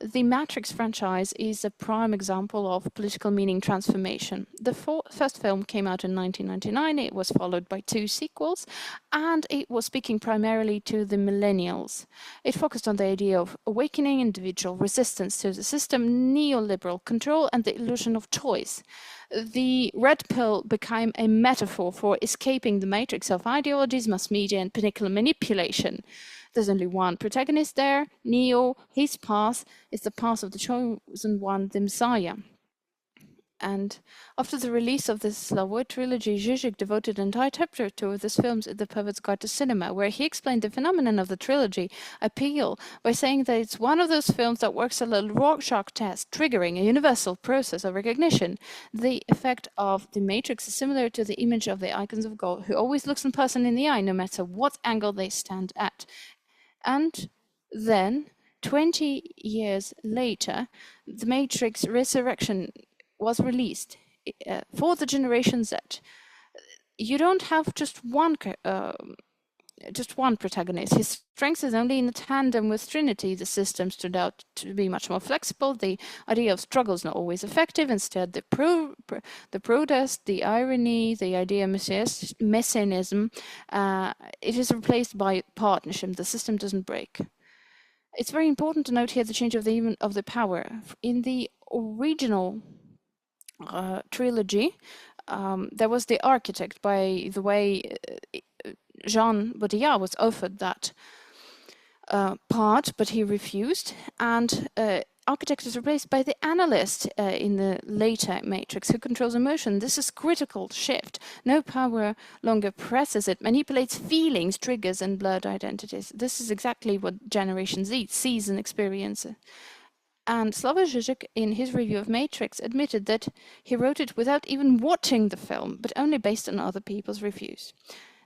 The Matrix franchise is a prime example of political meaning transformation. The first film came out in 1999, it was followed by 2 sequels, and it was speaking primarily to the millennials. It focused on the idea of awakening individual resistance to the system, neoliberal control, and the illusion of choice. The red pill became a metaphor for escaping the matrix of ideologies, mass media, and political manipulation. There's only one protagonist there, Neo. His path is the path of the chosen one, the Messiah. And after the release of the Slavoj trilogy, Žižek devoted an entire chapter to this film's The Pervert's Guide to Cinema, where he explained the phenomenon of the trilogy appeal by saying that it's one of those films that works a little Rorschach test, triggering a universal process of recognition. The effect of The Matrix is similar to the image of the icons of God, who always looks a person in the eye, no matter what angle they stand at. And then, 20 years later, The Matrix Resurrection was released for the Generation Z. You don't have just one protagonist. His strength is only in the tandem with Trinity. The system stood out to be much more flexible. The idea of struggle is not always effective. Instead, the protest, the irony, the idea of messianism, it is replaced by partnership. The system doesn't break. It's very important to note here the change of the power. In the original trilogy, there was the architect. By the way, Jean Baudrillard was offered that part, but he refused, and architect is replaced by the analyst in the later Matrix, who controls emotion. This is critical shift. No power longer presses it, manipulates feelings, triggers, and blurred identities. This is exactly what Generation Z sees and experiences. And Slavoj Žižek, in his review of Matrix, admitted that he wrote it without even watching the film, but only based on other people's reviews.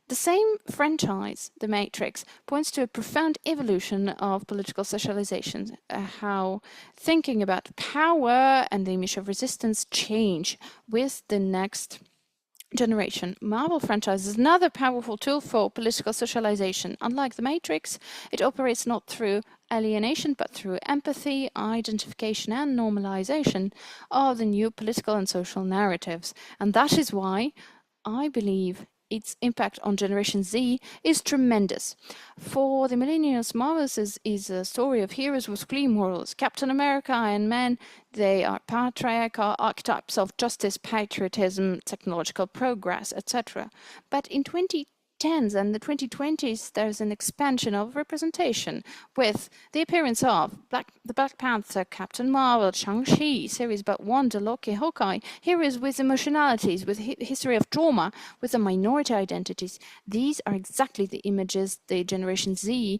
The same franchise, The Matrix, points to a profound evolution of political socialization, how thinking about power and the image of resistance change with the next generation. Marvel franchise is another powerful tool for political socialization. Unlike The Matrix, it operates not through alienation, but through empathy, identification, and normalization of the new political and social narratives. And that is why I believe its impact on Generation Z is tremendous. For the millennials, Marvel is a story of heroes with clean morals. Captain America, Iron Man, they are patriarchal archetypes of justice, patriotism, technological progress, etc. But in 2010s and the 2020s, there's an expansion of representation with the appearance of the Black Panther, Captain Marvel, Shang-Chi, series about Wanda, Loki, Hawkeye, heroes with emotionalities, with history of trauma, with the minority identities. These are exactly the images the Generation Z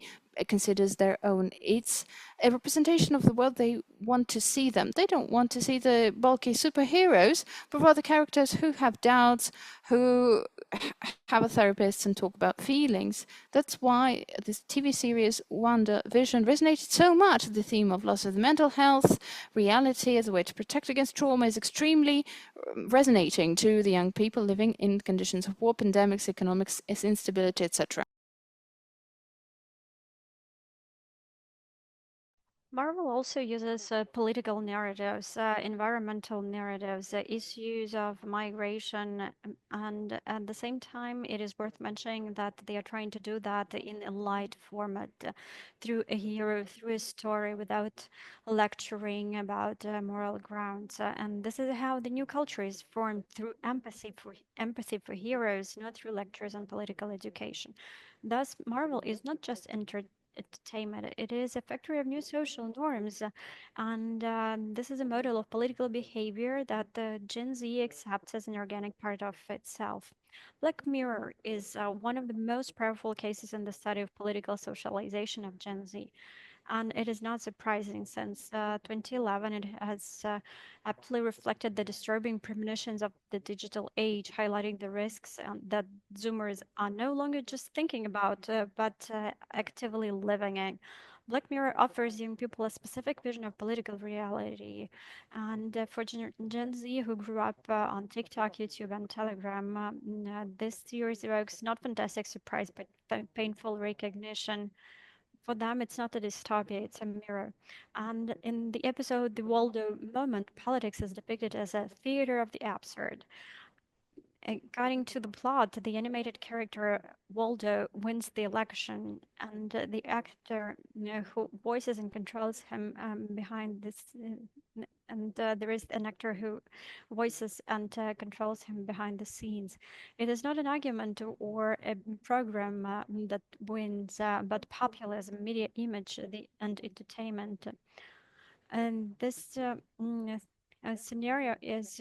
considers their own. It's a representation of the world they want to see them. They don't want to see the bulky superheroes, but rather characters who have doubts, who have a therapist and talk about feelings. That's why this TV series WandaVision resonated so much. The theme of loss of mental health, reality as a way to protect against trauma is extremely resonating to the young people living in conditions of war, pandemics, economic instability, etc. Marvel also uses political narratives, environmental narratives, issues of migration, and at the same time, it is worth mentioning that they are trying to do that in a light format, through a hero, through a story, without lecturing about moral grounds. And this is how the new culture is formed, through empathy for heroes, not through lectures on political education. Thus, Marvel is not just entertainment. It is a factory of new social norms, and this is a model of political behavior that the Gen Z accepts as an organic part of itself. Black Mirror is one of the most powerful cases in the study of political socialization of Gen Z. And it is not surprising, since 2011 it has aptly reflected the disturbing premonitions of the digital age, highlighting the risks that Zoomers are no longer just thinking about, but actively living in. Black Mirror offers young people a specific vision of political reality. And for Gen Z, who grew up on TikTok, YouTube, and Telegram, this series evokes not fantastic surprise, but painful recognition. For them, it's not a dystopia, it's a mirror. And in the episode The Waldo Moment, politics is depicted as a theater of the absurd. According to the plot, the animated character Waldo wins the election, and the actor who voices and controls him behind this and there is an actor who voices and controls him behind the scenes. It is not an argument or a program that wins, but populism, media image, and entertainment. And this scenario is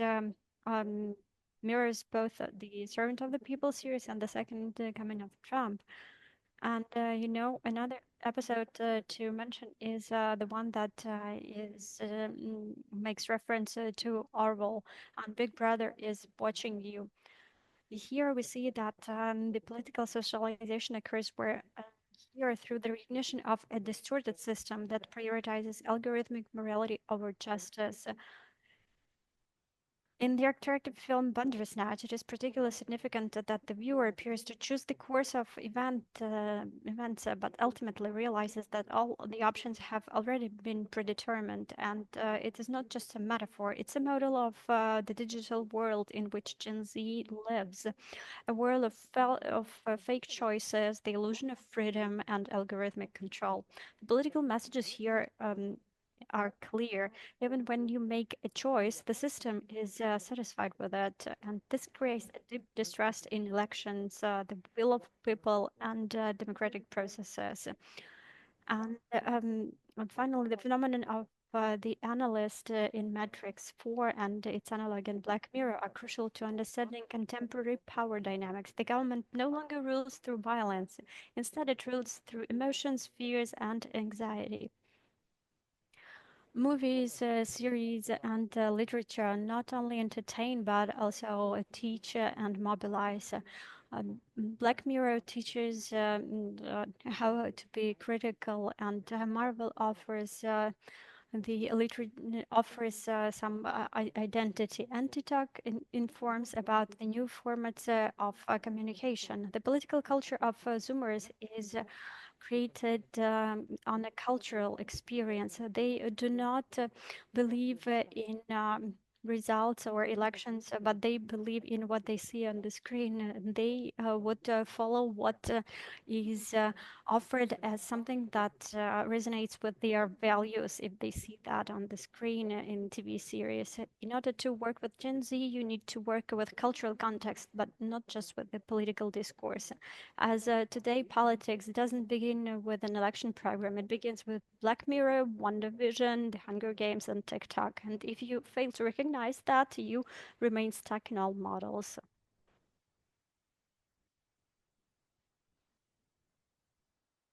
mirrors both the Servant of the People series and the Second Coming of Trump. And another episode to mention is the one that makes reference to Orwell, and Big Brother is watching you. Here we see that the political socialization occurs where here through the recognition of a distorted system that prioritizes algorithmic morality over justice. In the interactive film Bandersnatch, it is particularly significant that the viewer appears to choose the course of events, but ultimately realizes that all the options have already been predetermined, and it is not just a metaphor, it's a model of the digital world in which Gen Z lives, a world of fake choices, the illusion of freedom, and algorithmic control. The political messages here are clear. Even when you make a choice, the system is satisfied with it. And this creates a deep distrust in elections, the will of people, and democratic processes. And finally, the phenomenon of the analyst in Matrix 4 and its analog in Black Mirror are crucial to understanding contemporary power dynamics. The government no longer rules through violence. Instead, it rules through emotions, fears, and anxiety. Movies, series, and literature not only entertain but also teach and mobilize. Black Mirror teaches how to be critical, and Marvel offers some identity. Anti-Talk informs about the new formats of communication. The political culture of Zoomers is created on a cultural experience. They do not believe in results or elections, but they believe in what they see on the screen. They would follow what is offered as something that resonates with their values if they see that on the screen in TV series. In order to work with Gen Z, you need to work with cultural context, but not just with the political discourse. As today, politics doesn't begin with an election program. It begins with Black Mirror, WandaVision, The Hunger Games, and TikTok. And if you fail to recognize that, you remain stuck in old models.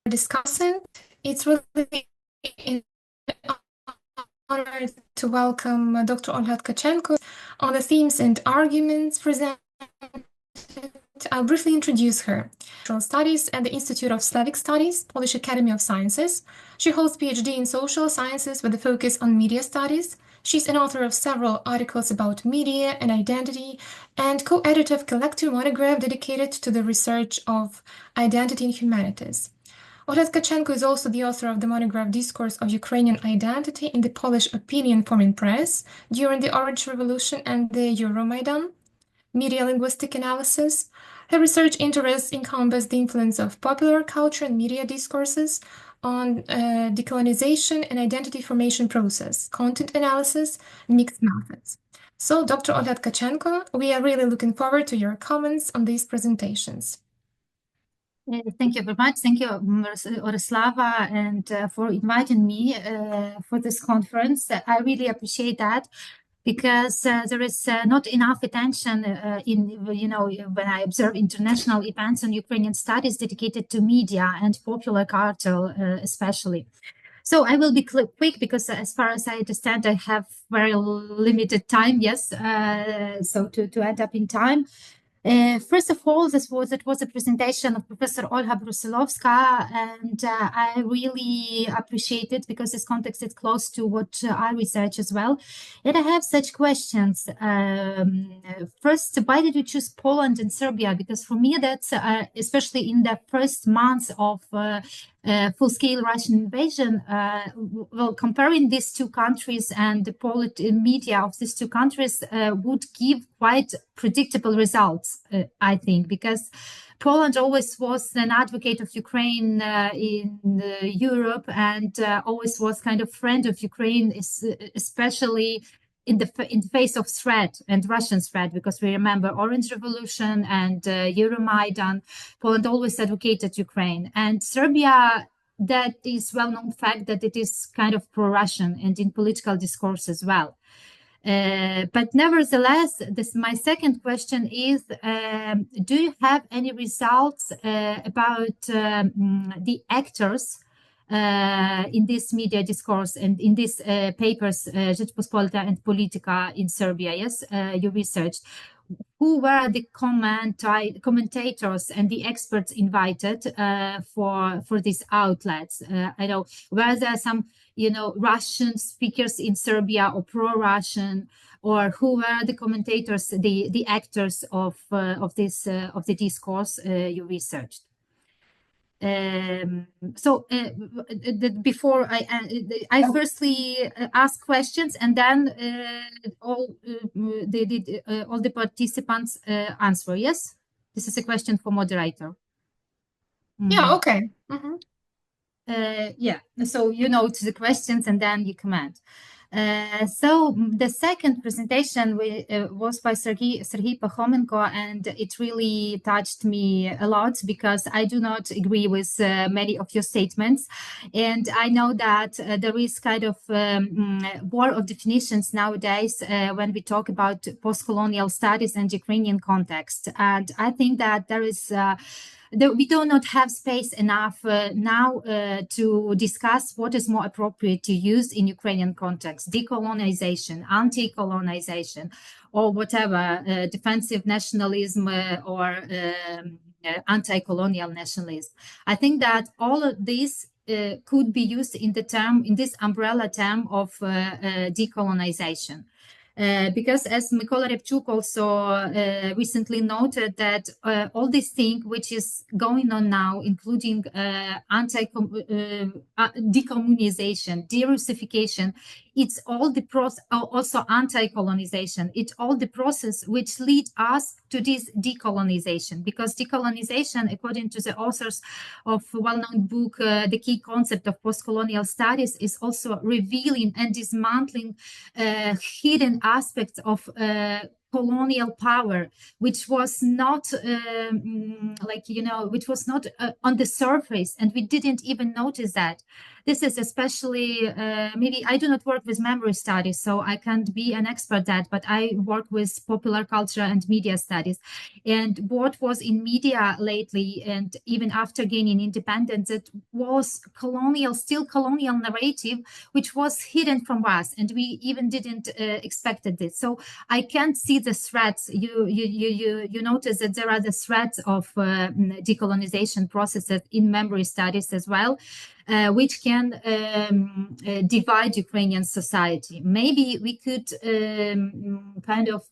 Discussing, it's really an honor to welcome Dr. Olha Tkachenko on the themes and arguments presented. I'll briefly introduce her. Cultural Studies at the Institute of Slavic Studies, Polish Academy of Sciences. She holds PhD in Social Sciences with a focus on media studies. She's an author of several articles about media and identity, and co-editor of collective monograph dedicated to the research of identity in humanities. Olha Tkachenko is also the author of the monograph Discourse of Ukrainian Identity in the Polish Opinion-Forming Press during the Orange Revolution and the Euromaidan. Media linguistic analysis. Her research interests encompass the influence of popular culture and media discourses on decolonization and identity formation process, content analysis, mixed methods. So, Dr. Olha Tkachenko, we are really looking forward to your comments on these presentations. Thank you very much. Thank you, Orislava, and for inviting me for this conference. I really appreciate that, because there is not enough attention when I observe international events on Ukrainian studies dedicated to media and popular culture, especially. So I will be quick, because as far as I understand, I have very limited time. Yes, so to end up in time. First of all, it was a presentation of Professor Olga Brusilovska, and I really appreciate it, because this context is close to what I research as well. And I have such questions. First, why did you choose Poland and Serbia? Because for me, that's especially in the first months of full-scale Russian invasion, well, comparing these two countries and the media of these two countries would give quite predictable results, I think, because Poland always was an advocate of Ukraine in Europe, and always was kind of friend of Ukraine, especially in the face of threat and Russian threat, because we remember Orange Revolution and Euromaidan. Poland always advocated Ukraine, and Serbia, that is well-known fact that it is kind of pro-Russian and in political discourse as well. But nevertheless, my second question is, do you have any results about the actors in this media discourse and in these papers, Rzeczpospolita and Polityka in Serbia? Yes, you researched. Who were the commentators and the experts invited for these outlets? I know, were there some, Russian speakers in Serbia or pro-Russian, or who were the commentators, the actors of the discourse you researched? Before I firstly ask questions, and then all the participants answer. Yes, this is a question for moderator. Yeah, okay. Mhm. Yeah, so you note the questions and then you comment. So the second presentation was by Sergei Pakhomenko, and it really touched me a lot, because I do not agree with many of your statements, and I know that there is kind of war of definitions nowadays when we talk about post-colonial studies and Ukrainian context, and I think that there is we do not have space enough now to discuss what is more appropriate to use in Ukrainian context: decolonization, anti-colonization, or whatever, defensive nationalism or anti-colonial nationalism. I think that all of these could be used in this umbrella term of decolonization. Because as Mykola Repchuk also recently noted, that all this thing which is going on now, including decommunization, de-Russification, it's all the process, also anti-colonization, it's all the process which lead us to this decolonization, because decolonization, according to the authors of a well-known book, The Key Concept of Post-Colonial Studies, is also revealing and dismantling hidden aspects of colonial power, which was not which was not on the surface, and we didn't even notice that. This is especially, maybe I do not work with memory studies, so I can't be an expert at that, but I work with popular culture and media studies. And what was in media lately, and even after gaining independence, it was still colonial narrative, which was hidden from us, and we even didn't expected it. So I can't see the threats. You notice that there are the threats of decolonization processes in memory studies as well, which can divide Ukrainian society. Maybe we could kind of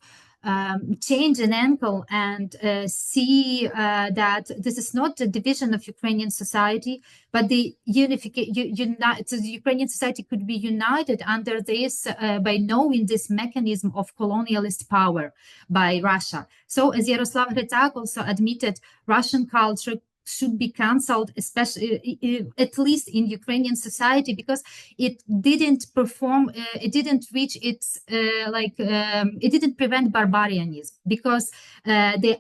change an angle and see that this is not a division of Ukrainian society, but the Ukrainian society could be united under this by knowing this mechanism of colonialist power by Russia. So as Yaroslav Hrytak also admitted, Russian culture should be cancelled, especially at least in Ukrainian society, because it didn't perform, it didn't reach its it didn't prevent barbarianism, because the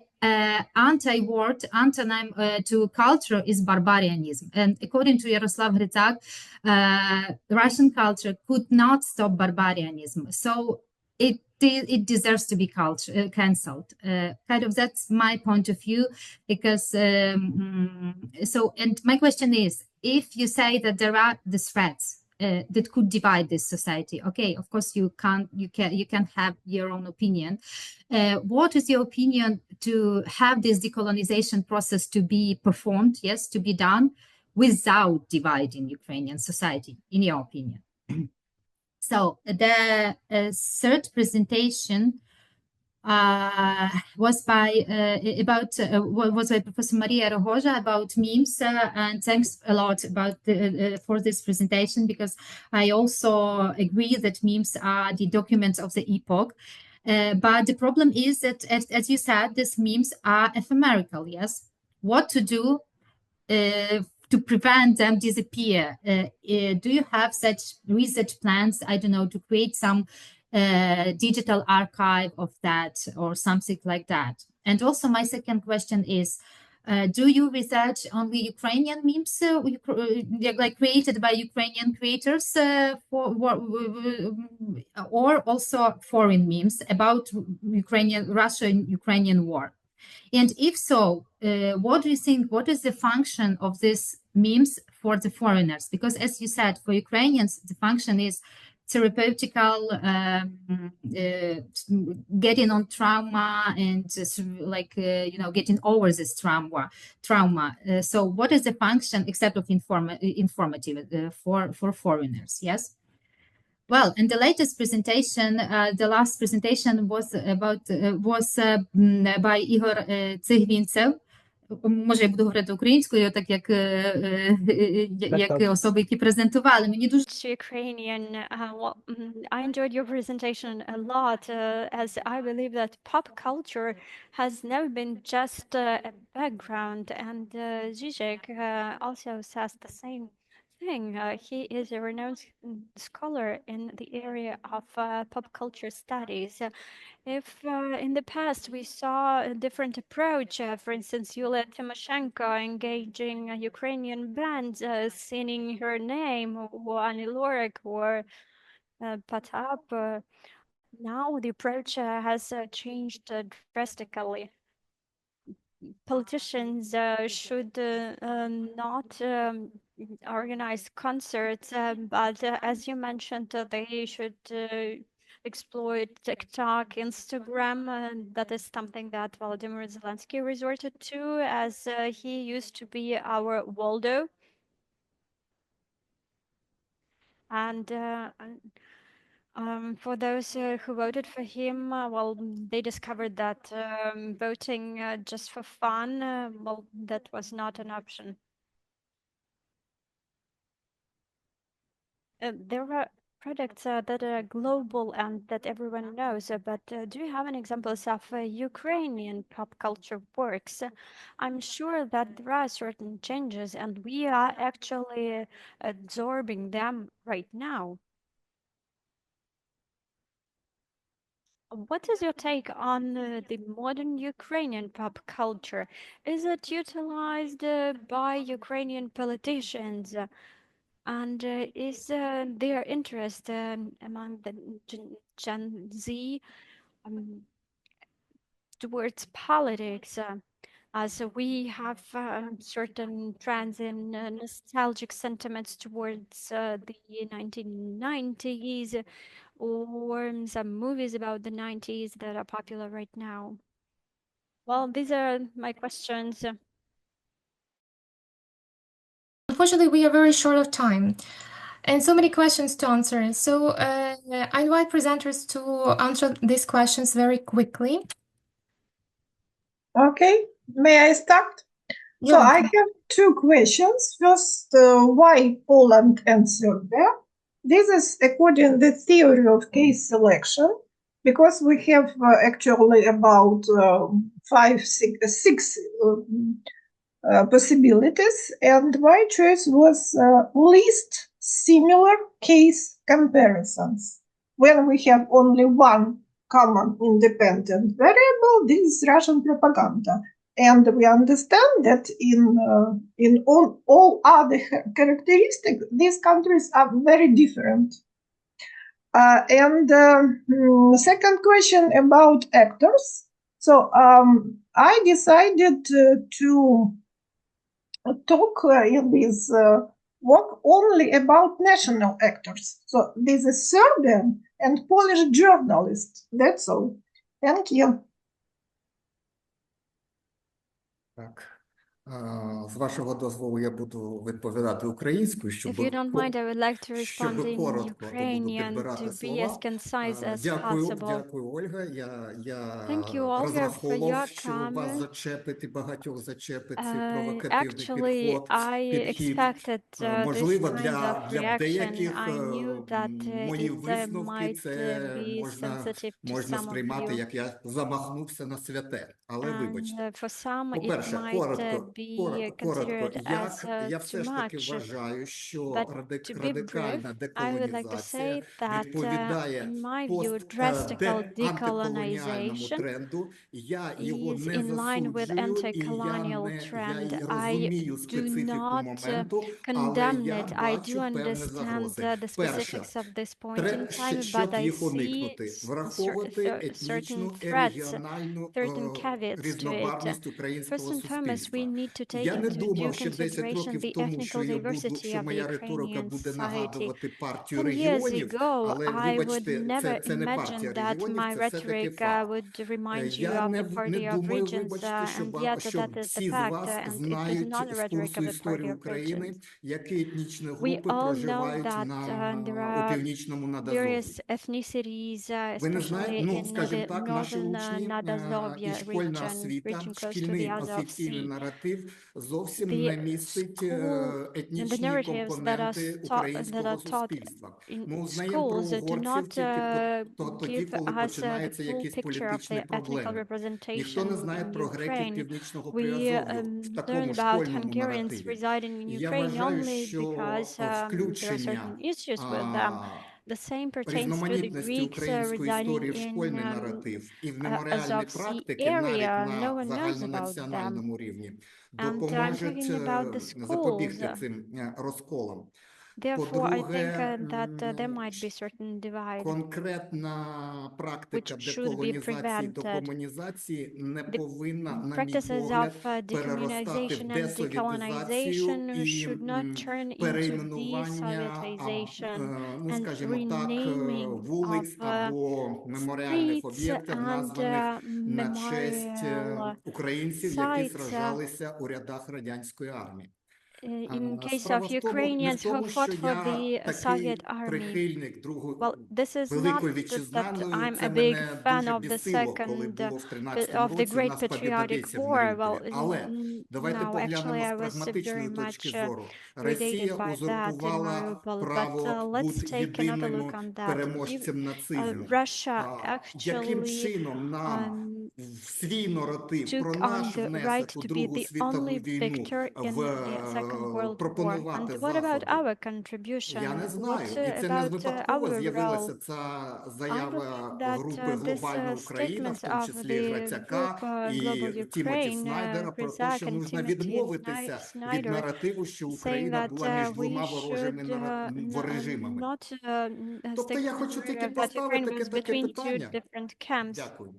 anti-word, antonym to culture is barbarianism. And according to Yaroslav Hrytak, Russian culture could not stop barbarianism. So it deserves to be cancelled. Kind of that's my point of view, because and my question is, if you say that there are the threats that could divide this society, okay, of course you can have your own opinion. What is your opinion to have this decolonization process to be performed, yes, to be done without dividing Ukrainian society, in your opinion? So the third presentation was by Professor Maria Rojosa about memes, and thanks a lot about for this presentation, because I also agree that memes are the documents of the epoch. But the problem is that, as you said, these memes are ephemerical. Yes, what to do to prevent them disappear? Do you have such research plans? I don't know, to create some digital archive of that or something like that? And also my second question is, do you research only Ukrainian memes, like created by Ukrainian creators, or also foreign memes about Russia-Ukrainian war? And if so, what do you think, what is the function of these memes for the foreigners? Because as you said, for Ukrainians, the function is therapeutical, getting on trauma and getting over this trauma. So what is the function, except of informative for foreigners? Yes. Well, in the latest presentation, the last presentation was by Ігор Цигвінцев. Може, я буду говорити українською, так як особи, які презентували. Мені дуже Ukrainian. I enjoyed your presentation a lot, as I believe that pop culture has never been just a background, and Zizek also says the same thing. He is a renowned scholar in the area of pop culture studies. If in the past we saw a different approach, for instance, Yulia Tymoshenko engaging Ukrainian bands, singing her name, or Annie Lorek, or Potap, now the approach has changed drastically. Politicians should not organize concerts, but as you mentioned, they should exploit TikTok, Instagram. That is something that Volodymyr Zelensky resorted to, as he used to be our Waldo. And for those who voted for him, well, they discovered that voting just for fun, well, that was not an option. There are products that are global and that everyone knows, but do you have any examples of Ukrainian pop culture works? I'm sure that there are certain changes, and we are actually absorbing them right now. What is your take on the modern Ukrainian pop culture? Is it utilized by Ukrainian politicians? And is their interest among the Gen Z towards politics? As we have certain trends in nostalgic sentiments towards the 1990s, or some movies about the 90s that are popular right now. Well, these are my questions. Unfortunately, we are very short of time and so many questions to answer. So I invite presenters to answer these questions very quickly. Okay, may I start? So I have two questions. First, why Poland and Serbia? This is according to the theory of case selection, because we have actually about six possibilities, and my choice was least similar case comparisons. When we have only one common independent variable, this is Russian propaganda. And we understand that in all other characteristics, these countries are very different. Second question about actors. So I decided to talk in this work only about national actors. So this is Serbian and Polish journalists. That's all. Thank you. Так. З вашого дозволу я буду відповідати українською, If you don't mind, I would like to respond in коротко, то буду Ukrainian підбирати to be as слова. concise as Дякую, possible. дякую, Ольга. Я Thank you, Olga, for розраховував, your що вас comment. зачепить і багатьох зачепить цей провокативний Actually, I підхід. expected this Можливо, kind of для reaction. деяких I knew that мої it висновки might це be sensitive to можна some of сприймати, you. як я замахнувся на святе. Але And вибачте. for some, it По-перше, might коротко, be considered as я все too ж таки much. вважаю, що But to be brief, радикальна I would like to деколонізація say that, відповідає in my view, drastic антиколоніальному decolonization тренду. Я його is не in line with засуджую, і anti-colonial я trend. I розумію do специфіку not моменту, але condemn я it. I бачу do певні understand загрози. the Перше, specifics of this point in time, щоб but I їх see уникнути, враховувати certain етнічну і threats, регіональну certain caveats to it. різнобарвність First українського and foremost, we суспільства. need to take Я не into due думав ще 10 consideration років the тому, що ethnical diversity що of the моя риторика Ukrainian буде society. нагадувати партію 10 years регіонів, ago, але I would вибачте, never це не imagine партія that регіонів, my це все-таки rhetoric факт. would remind you Я of не the Party of думаю, Regions, вибачте, що, and yet що that is the всі з fact, вас and it is знають not a з rhetoric курсу of the Party історії of України, Regions. які етнічні We групи all know проживають that there у are північному Надазов'ї. various ethnicities, Ви не especially знаєте, in скажімо the так, наші northern учні і Nadazovia школьна region, освіта, region close to the шкільний Azov офіційний Sea. наратив зовсім The не містить school and the етнічні narratives that are компоненти that українського are taught суспільства. Ми in узнаємо про schools do угорців not тільки тоді, give коли us the починаються full якісь picture of політичні the ethnical проблеми. Ніхто representation не знає in про греків Ukraine. Північного We Приазов'я в learn такому about школьному Hungarians наративі. residing in І я Ukraine вважаю, only що because there are certain включення issues with them. The same pertains to the різноманітності Greeks української residing історії в in школьний наратив і в меморіальні Azov Sea практики навіть area. No на one knows about them. загальнонаціональному рівні And I'm допоможуть talking about the запобігти schools. цим розколам. Therefore, I think По-друге, that there might be certain divide конкретна практика which should be деколонізації, prevented. декомунізації не The повинна, на мій practices погляд, of переростати в decommunization and десовєтизацію decolonization і should not turn into перейменування, desovietization ну, and скажімо так, renaming вулиць of або меморіальних streets об'єктів, and названих на честь memorial українців, які sites. сражалися у рядах радянської армії. In case Справа of в тому, не в Ukrainians who тому, fought що for я the Soviet такий army. прихильник Другої Well, this is not Великої that Вітчизняної, I'm це a big мене fan дуже of the бісило, коли second було в 13-му of the році у Great нас Patriotic Побєдобєсів на War. Well, Маріуполі. Але давайте no, actually, поглянемо I з was прагматичної very точки much зору. related Росія by that in узурпувала Mariupol. But право let's бути take another єдиним look on that. переможцем нацизму. Russia Яким actually чином нам в свій наратив took про on наш the внесок right у to be Другу the світову only війну victor in the Second World War. пропонувати And what about заходи? our contribution? Я не знаю, What і це не about випадково our з'явилася role? ця I заява believe групи that this «Глобальна Україна», в statement тому of числі the Грицака group і Global Тімоті Ukraine, Снайдера, про те, Grizak що and нужно Timothy відмовитися від Snyder, наративу, що saying Україна that була між we двома ворожими should режимами. not Тобто stick я to the хочу тільки narrative that Ukraine поставити was таке between two питання. different camps. Дякую.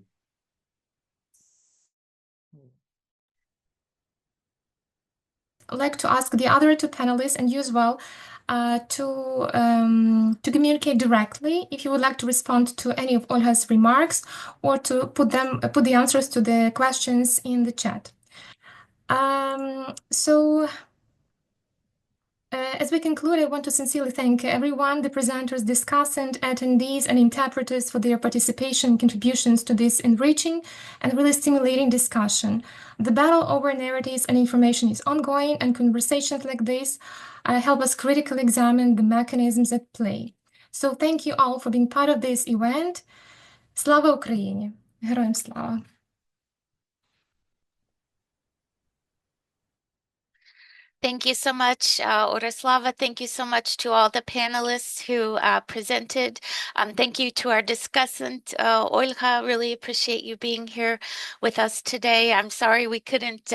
I'd like to ask the other two panelists and you as well to communicate directly if you would like to respond to any of Olga's remarks or to put the answers to the questions in the chat. As we conclude, I want to sincerely thank everyone, the presenters, discussant, attendees, and interpreters for their participation and contributions to this enriching and really stimulating discussion. The battle over narratives and information is ongoing, and conversations like this help us critically examine the mechanisms at play. So thank you all for being part of this event. Slava Ukraini! Героям слава! Thank you so much, Oroslava. Thank you so much to all the panelists who presented. Thank you to our discussant, Olga. Really appreciate you being here with us today. I'm sorry we couldn't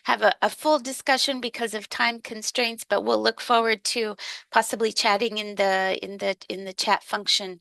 have a full discussion because of time constraints, but we'll look forward to possibly chatting in the chat function